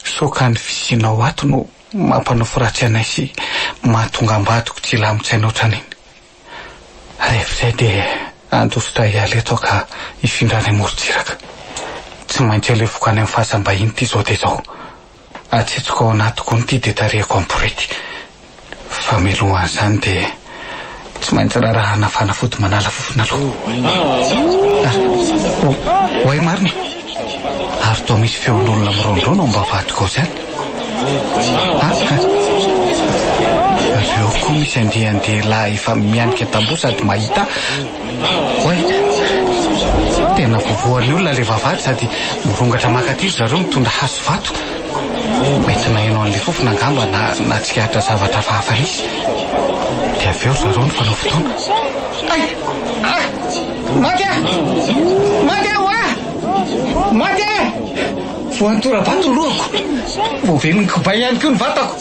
S4: soka ny fisinao ato no mampanofo ratsy anay sy mahatonga ambadiko tsy lamotsainao traniny rehefa dia andositra hiala eto ka hifindranay morontsiraka tsy maintsy alefoka any amin'ny fahasambahiny ty zao dia zao atsetsoko ao anatiko nyty dia tarihako amporety fa melohan'izany dia tsy maintsy rahana fanafody manala fofona aloha hoay marina ary toa misy feon'olona mirondrona mba vadiko ao zany reo koa misy andehandehilahy efa mianika tamboho sady mahita hoay tena vovoan'ny olona le vavady sady mirongatra makaty zareo mitondra hazo vato mety nahaino an'le fofona angamba na tsikahatra zavatra hafahafa izy dia avy eo zareo ny fanao fotoana. Mate voantora-bato lohako voaveniny kobay ihany koa ny vatako.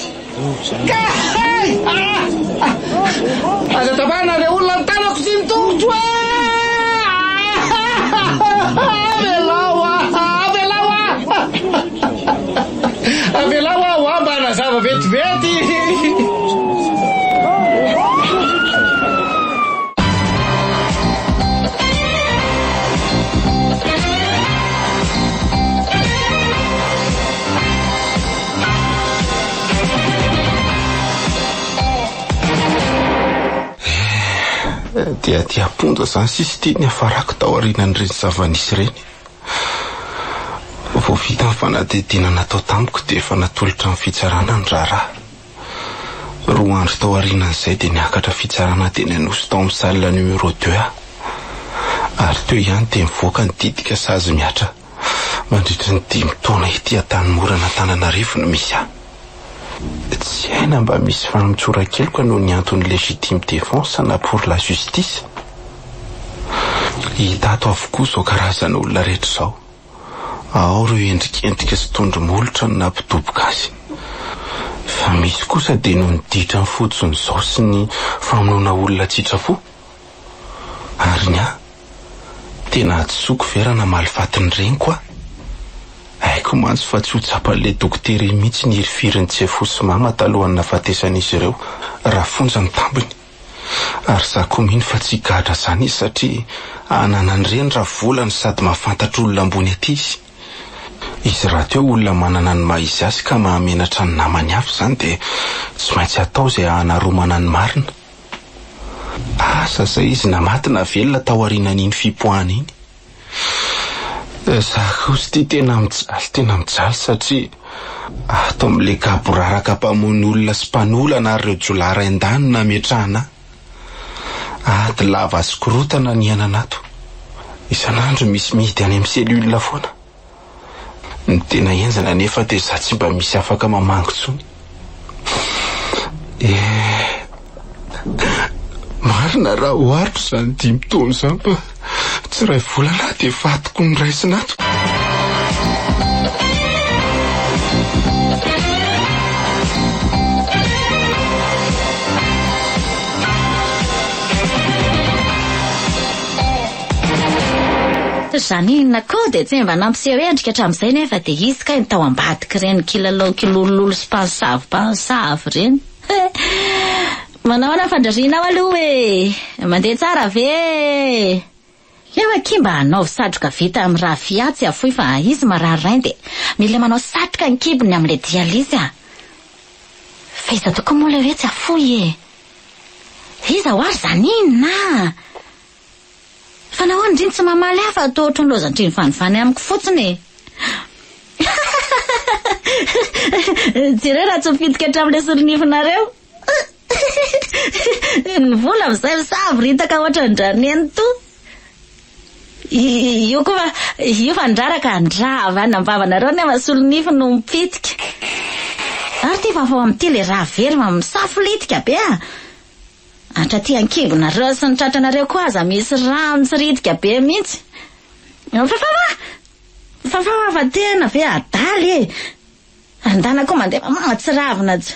S4: Aza tabana le olona ny tanako sy ny tongotra. Avelao aho ambana zava-vetivety.
S1: dia aponja zany sisy tiany hafarako tao aorianan'ireny zava-nisy ireny. Vao vita ny fanadidina natao tamiko dia efa natolotra ny fitsarana ny raharaha. 2 andro tao aorianan'izay dia niakatra fitsarana dia nanosy tao amin'ny salle numéro 2 ary teo ihany dia mivoaka ny didika sazy miatra mandritra ny 5 taona ety Tanimorana Antananarivo no misy ahy. Tsy haina mba misy fanomtsoran-keloka noho ny antony légitime défense na pour la justice. Hita ato avokoa izao karazana olona rehetra izao. Ao ireo endrikendrika sy tondromolotra no nampidoboka azy. Fa misy kosa dia noho ny ditra ny fotson'izao sy ny famonoana olona tsitrafo. Ary ny ahy tena atsoko vera na malifatiny ireny koa. Haiko mantsy fa tsy ho tsapan'ilay dokotera mihitsy ny hirifiriny tsy efosy mama talohan'ny nahafatesan'izy ireo raha fonja ny tambiny. Ary za koa mino fa tsy gadra zany izy satria ananany ireny raha volany sady mahafantatra olona ambony aty izy. Izy raha teo olona manana ny maha-izy azy ka mahamenatra ny namany hafa zany dia tsy maintsy atao izay hanaromana ny marina. Asa izay izy namatina velona tao aorianan'iny fipoahana iny. Za kosa tena mijaly satria ato amin'ilay gaboraraka mpamono olona sy mpanolana ary ireo jolara endany nametrahana. Ady lava sy korotana ny ananato. Isan'andro misy mihidy any amin'ny selula foana. Ny tena enzana nefa dia za tsy mba misy afaka mamango tsony. Marina raha oharitra zany 5 taona zany fa tsy ray volana dia fatoko ny raisinato.
S5: Zany inona koa dia tsy mba nampiseho endrika hatramin'izay nefa dia izy ka ny tao ambadika ireny kilalao kilololo sy pansavy ireny. Manao ana fandrariana aloha mandeha tsara ve? Ewa kimba hanao satroka vita amin'ny raha fiatsy afoy fa izy marary rainy dia mila manao satroka ny kibony amin'ilay dialyzy a. Fa iza toko moa ilay hoe tsy afoy iza ho ary zany inona? Fa nahoana indriny tsy mamaly hafa atao ohatry ny lozan-driny fanivany amiko fotsiny. Jereo raha tsy mifitika hatramin'ilay soronifonareo. Ny vola amin'izay misavy ritaka ohatra ny draniany to. Io fa ndraraka ndrava nambavana nefa solonify no mipitika. Ary ty fa vao amin'ity le raha very misafolitika be a. Atra ty ankibonareo sy ny tratranareo koa aza misy rano sy ritika be mihitsy. Fa tena ve adaly andana koa mandeha mamatsy ravina aja.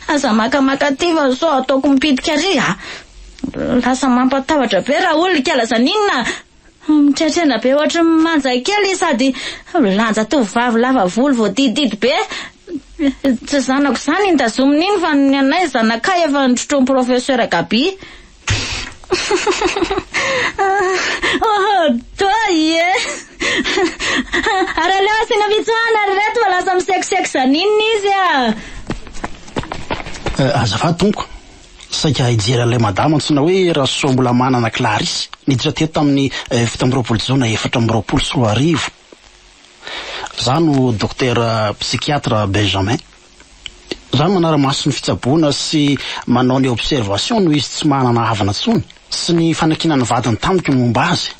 S5: Aza makamaka ty fa so ataoko mipitika ry lasa mampatahotra be raha olona kialasa ninona mitretrena be ohatry manja kely sady lanja tovovavy lava volo vao dididy be. Tsy zanako zany nitazominy fa ny anay zanakay efa nitrotrony professeur Gabi. Toye ara leo asina vitsoana reto fa lasa misekoseky zaniny izy a.
S6: Azafady tompoko saika hijery an'ilay madama antsona hoe raha soa mbola manana Clarisse niditra teto tamin'ny 17 jona 4 za no docteur psychiatre Benjamin. Za manara-maso ny fitsaboana sy manao ny observation no izy tsy manana havana tsony sy ny fanakinany vadiny tamiko momba azy.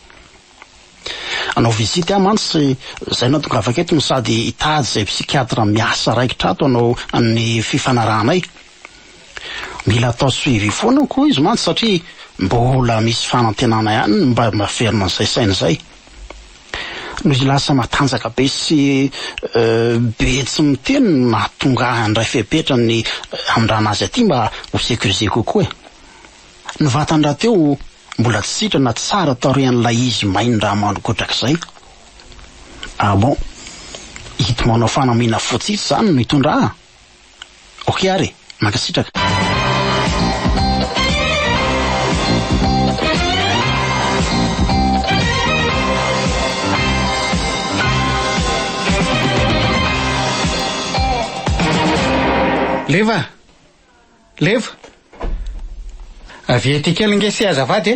S6: anao visite mantsy zay no tonga afaka eto no sady hitady zay psikiatra miasa raikitra ato anao amin'ny fifanarahanay. Mila atao suivi foana koa izy mantsy satria mbola misy fanantenana ihany mba maferina an'izay saina izay. No izy lasa matanjaka be sy be tsy miteny mahatonga andray fepetrany amindrana azy aty mba ho sécurisé kokoa. Ny vatandra teo mbola tsy sitrana tsara taorian'ilay izy maindraha manokotrak'izay. Ah bon, hito manao fanamiana fotsitsy zany no hitondra. Okey ary, mankasitraka.
S4: Leva avy ety kely ngesy azafady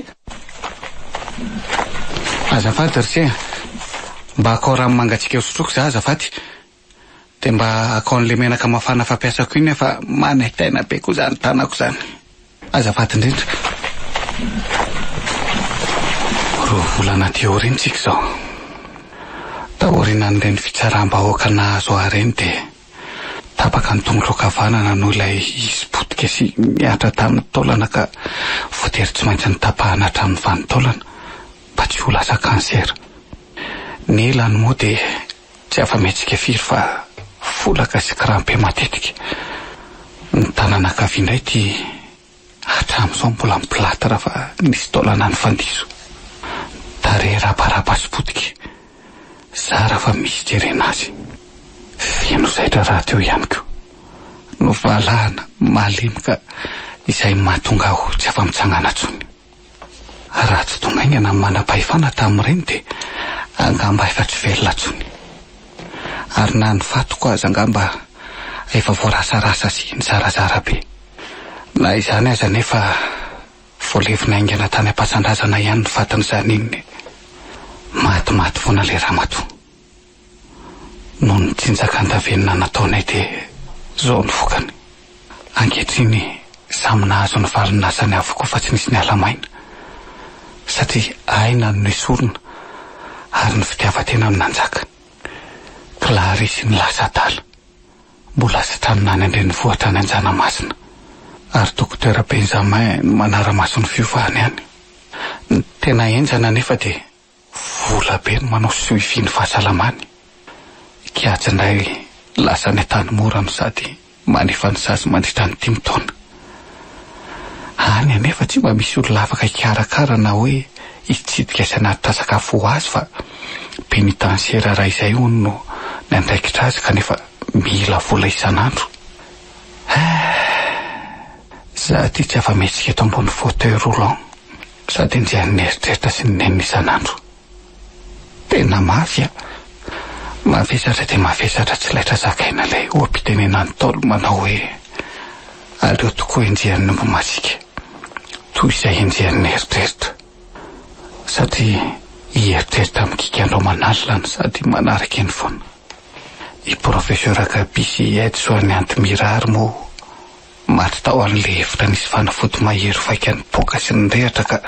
S4: azafady ry mba akao rano mangatsika sotroko za azafady de mba akao an'le menaka mafana fampiasako iny fa manetaina be koa zany tanako zany azafady indrindra. Roa volana teoriny tsika zao taorina n'ireny fitsaram-bahoaka nahazo areny de tapaka ny tongotro-kavanana no ilay izy potika sy miatra tamin'ny taolana ka voatery tsy maintsy ny tapahana hatramin'ny vanitaolana mba tsy ho lasa kansera. Ny elany moa de tsy afa-metsika firy fa folaka sy krampe matetika. Ny tanana kaviandray ty hatramin'izao mbola mipilatra fa nisy taolana ny fandiso. Tare raparapa sy potika zara fa misy jerena azy. Feno zaitra raha teo ihany ko. No valahana malimika izay mahatonga aho tsy afa-mitsangana tsony. Raha tsy tonga aingana manam-pahefana tamin'ireny de angamba efa tsy velona tsony. Ary na ny fatoko aza angamba efa voarasarasa sy nizarazara be. Na izany aza nefa voalevina aingana tany am-pasandrazana ihany ny fatin'izany iny. Matimaty foana le ramatoa. No ny tsinjaka andavenina nataonay de zao ny vokany. Ankehitriny samy nahazo ny valinasany avokoa fa tsy nisy ny alamaina. Satria aina no esorina ary ny fitiavatena no nanjaka. Clarisy ny lasa adala. Mbola sitranina any andrenivohitra any Anjanamasina. Ary dokotera Benjamin no manara-maso ny fiovahany any. Ny tena enjana nefa de vola be no manao suivi ny fahasalamany. Kiatsy indray lasa ny tany morano sady manefa ny sazy mandritra ny 5 taona. Any anefa tsy mba misy olona afaka hikarakara na hoe hitsidika isan'aritra sakafo ho azy fa penitensiera raha izay hono no nandraikitra azy kanefa mila vola isan'andro. Za ty tsy afa-metsika eto ambony fauteuil roulant sady injehan'ny eritreritra sy ny nenina isan'andro. Tena mafy mavesatra de mavesatra tsy laitra zakaina lay oam-pitenena ny taolo manao hoe aleo tokoa enjehan'ny momba masika toy izay enjehan'ny eritreritra satria ieritreritra mikikandro manalilana sady manaraka eny foana. I professeur Kabisy Edson Antimirary moa maty tao an'le hevitra nisy fanafody mahery vaika ny poka sy ny rehatra ka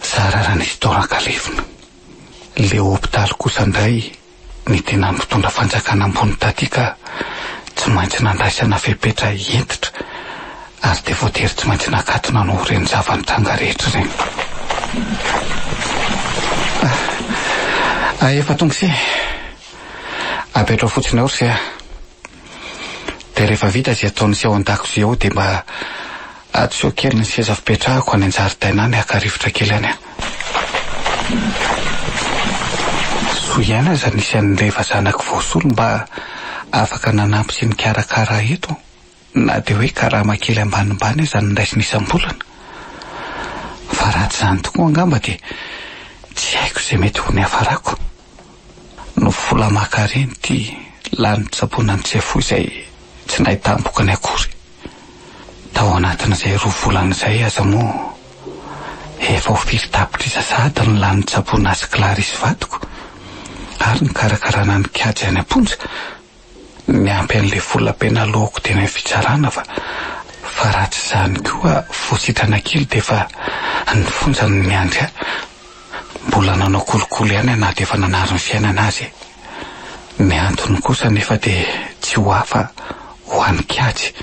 S4: sarara nisy taona-kalevina. Le hôpitaly kosa indray ny tena mitondra fanjakana ambony taty ka tsy maintsy nandraisana fepetra entitra ary de voatery tsy maintsy nakatona no reny zavanitranga rehetra reny. Efa tonga se apetra fotsiny ao se de rehefa vita zay ataony sy ao an-dakozia ao de mba atseho kely ny seza fipetrahako any an-jaridaina any akarivotra kely any. Soiana aza nisy an'lefa zanako voasolo mba afaka nanampy sy nikarakara eto na de hoe karama kely ambanimbany aza niraisy nisam-bolana. Fa raha tsy zany tokoa angamba de tsy haiko izay mety ho ny hafarako. No vola makareny ty lanitsaponany tsefo izay tsy nahitam-bokany akory. Tao anatin'izay 2 volana izay aza moa efa ho firy tapitra izazady ny lanitsapona azy Clarisy vadiko ary ny karakarana ny kiajy any amponja miampy an'le vola be nalohako tena fitsarana fa raha tsy zany koa voasitrana kely de fa ny fonjany ny andry mbola nanao kolokolo ihany na dia efa nanary ny fiainana azy. Ny antony kosa nefa dia tsy ho hafa ho an'ny kiajy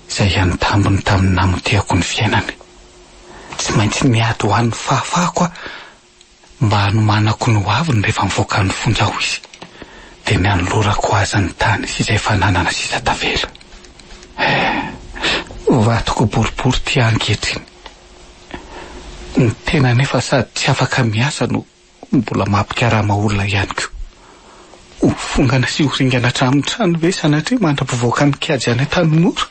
S4: izay anotambony tamin'ny namoteako ny fiainany. Tsy maintsy niady ho an'ny fahafahako mba hanomanako ny hoaviny rehefa mivoaka ny fonjao izy, dia ny anolorako azy ny tany izay fananana sisa tavela. Vatoko boribory ty ankehitriny. Ny tena nefa sady tsy afaka miasa no mbola mampikarama olona ihany koa. Ho fongana sy ho ringana hatramin'ny trano ve sanatria mandra-pivoaka ny kiajy any an-tanimora?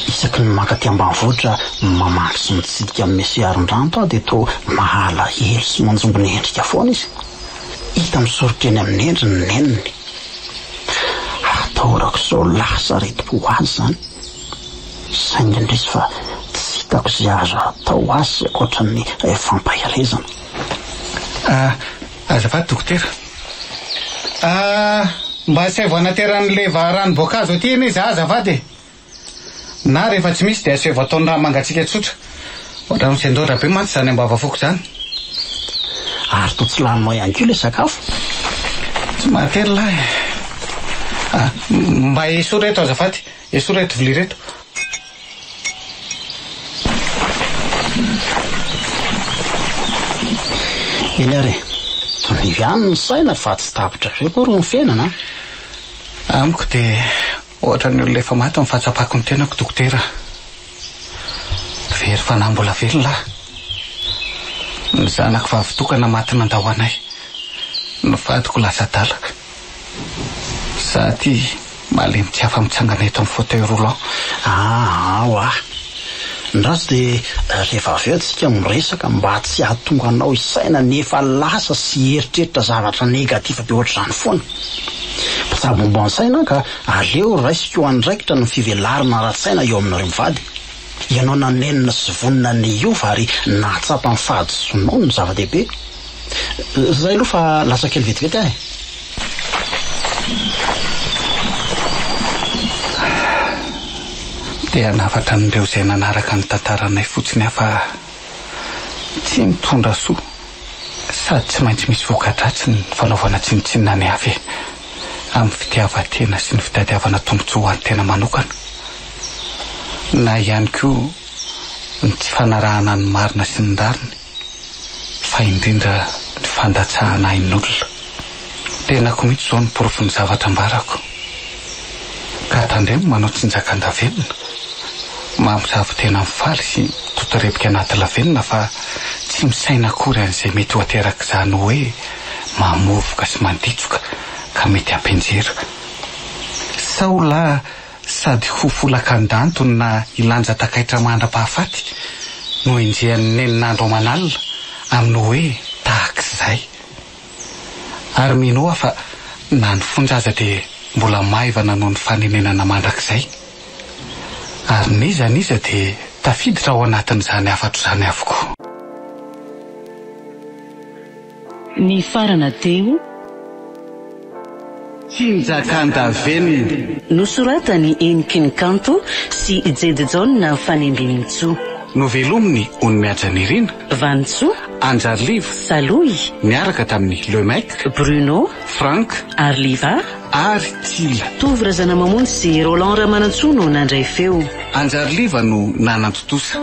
S6: Isaky ny maka ty ambanivohitra mamandry sy mitsidika amin'ny mesiaron-drano dia toa mahala helo sy manjombo ny endrika foana izy. Hita misoritra eny amin'ny endriny ny neniny. Atahorako izao lasa retim-po azy zany. Saingy indrisy fa tsy hitako izay azo atao azy ankoatran'ny fampahirezana.
S4: Azafady dokotera. Mba sy voanateran'le vaharan'boankazo aty eny izy azafady. Na rehefa tsy misy dia aseva ataony raha mangatsika tsotra. Ohatra ny sendora be mantsy zany ambava foko zany.
S6: Ary to tsy laninao ihany koa ilay sakafo.
S4: Tsy mahatery lahy. Mba esoreto azafady. Esoreto vilireto.
S6: Eny ary, tonivy ihany ny saina fa tsy tapitra ve koa ro ny fiainana?
S4: Amiko dia ohatra ny olona efa maty mifatsapako ny tenako dokotera. Very fanahy mbola velona. Ny zanako fa avitokana maty nandao anay. Ny vadiko lasa dalaka. Sady malemy tsy afa mitsangana eto amin'ny fauteuil roulant.
S6: Ny ratsy dia rehefa avy eo tsika miresaka mba tsy hahatonga anao isaina nefa lasa sy eritreritra zavatra negativa be ohatr'izany foana. Tsabombo ny saina ka aleo raisiko andraikitra ny fivelarana ara-tsaina eo aminareo mivady. Ianao nanenina sy vonina ny iova ary nahatsapa ny fahadisoanao ny zava-dehibe. Zay aloha fa lasa kely vetivety ahy.
S4: Dia nafatra n'ireo izay nanaraka ny tantaranay fotsiny afa tsy mitondra soa sady tsy maintsy misy voka-dratsy ny fanaovana tsinotsinona ny hafe amin'ny fitiavan-tena sy ny fitadiavana tombotsoa ho an'ny tena manokana. Na ihany koa ny tsy fanarahana ny marina sy ny rariny fa indrindra ny fandatsahana ain'olona. Tenako mihitsy izao ny porofo ny zavatra mbarako. Ka tandremo manao tsinjakan-davelona mamosavy tena mifaly sy totorebika anaty lavelona fa tsy misaina akory an'izay mety ho ateraka izany hoe mamovoka sy manditsoka ka mety ampenjera. Saola sady ho folak'andantony na ilanja takaitra mandra-pahafaty no enjehan'ny nenin'andro aman'alina amin'ny hoe tahak'izay. Ary minoa fa na ny fonjaza dia mbola maivana noho ny fanenenana mandrak'izay. Ary niza dia tafiditra ao anatin'izany afatro izany avokoa.
S2: Ny farana teo
S4: Tsinjakan-davelona
S2: nosoratany Enkin Kanto sy Jed John Fanembinitsoa.
S4: Novelominy Onmiajanirina
S2: Vantsoa
S4: Anjarliva
S2: Saloy
S4: miaraka tamin'ny Lemec
S2: Bruno
S4: Frank
S2: Arliva
S4: ary Tila.
S2: Tovrazana mamonjy sy Roland Ramanantsoa no nandray feo.
S4: Anjarliva no nanantotosa.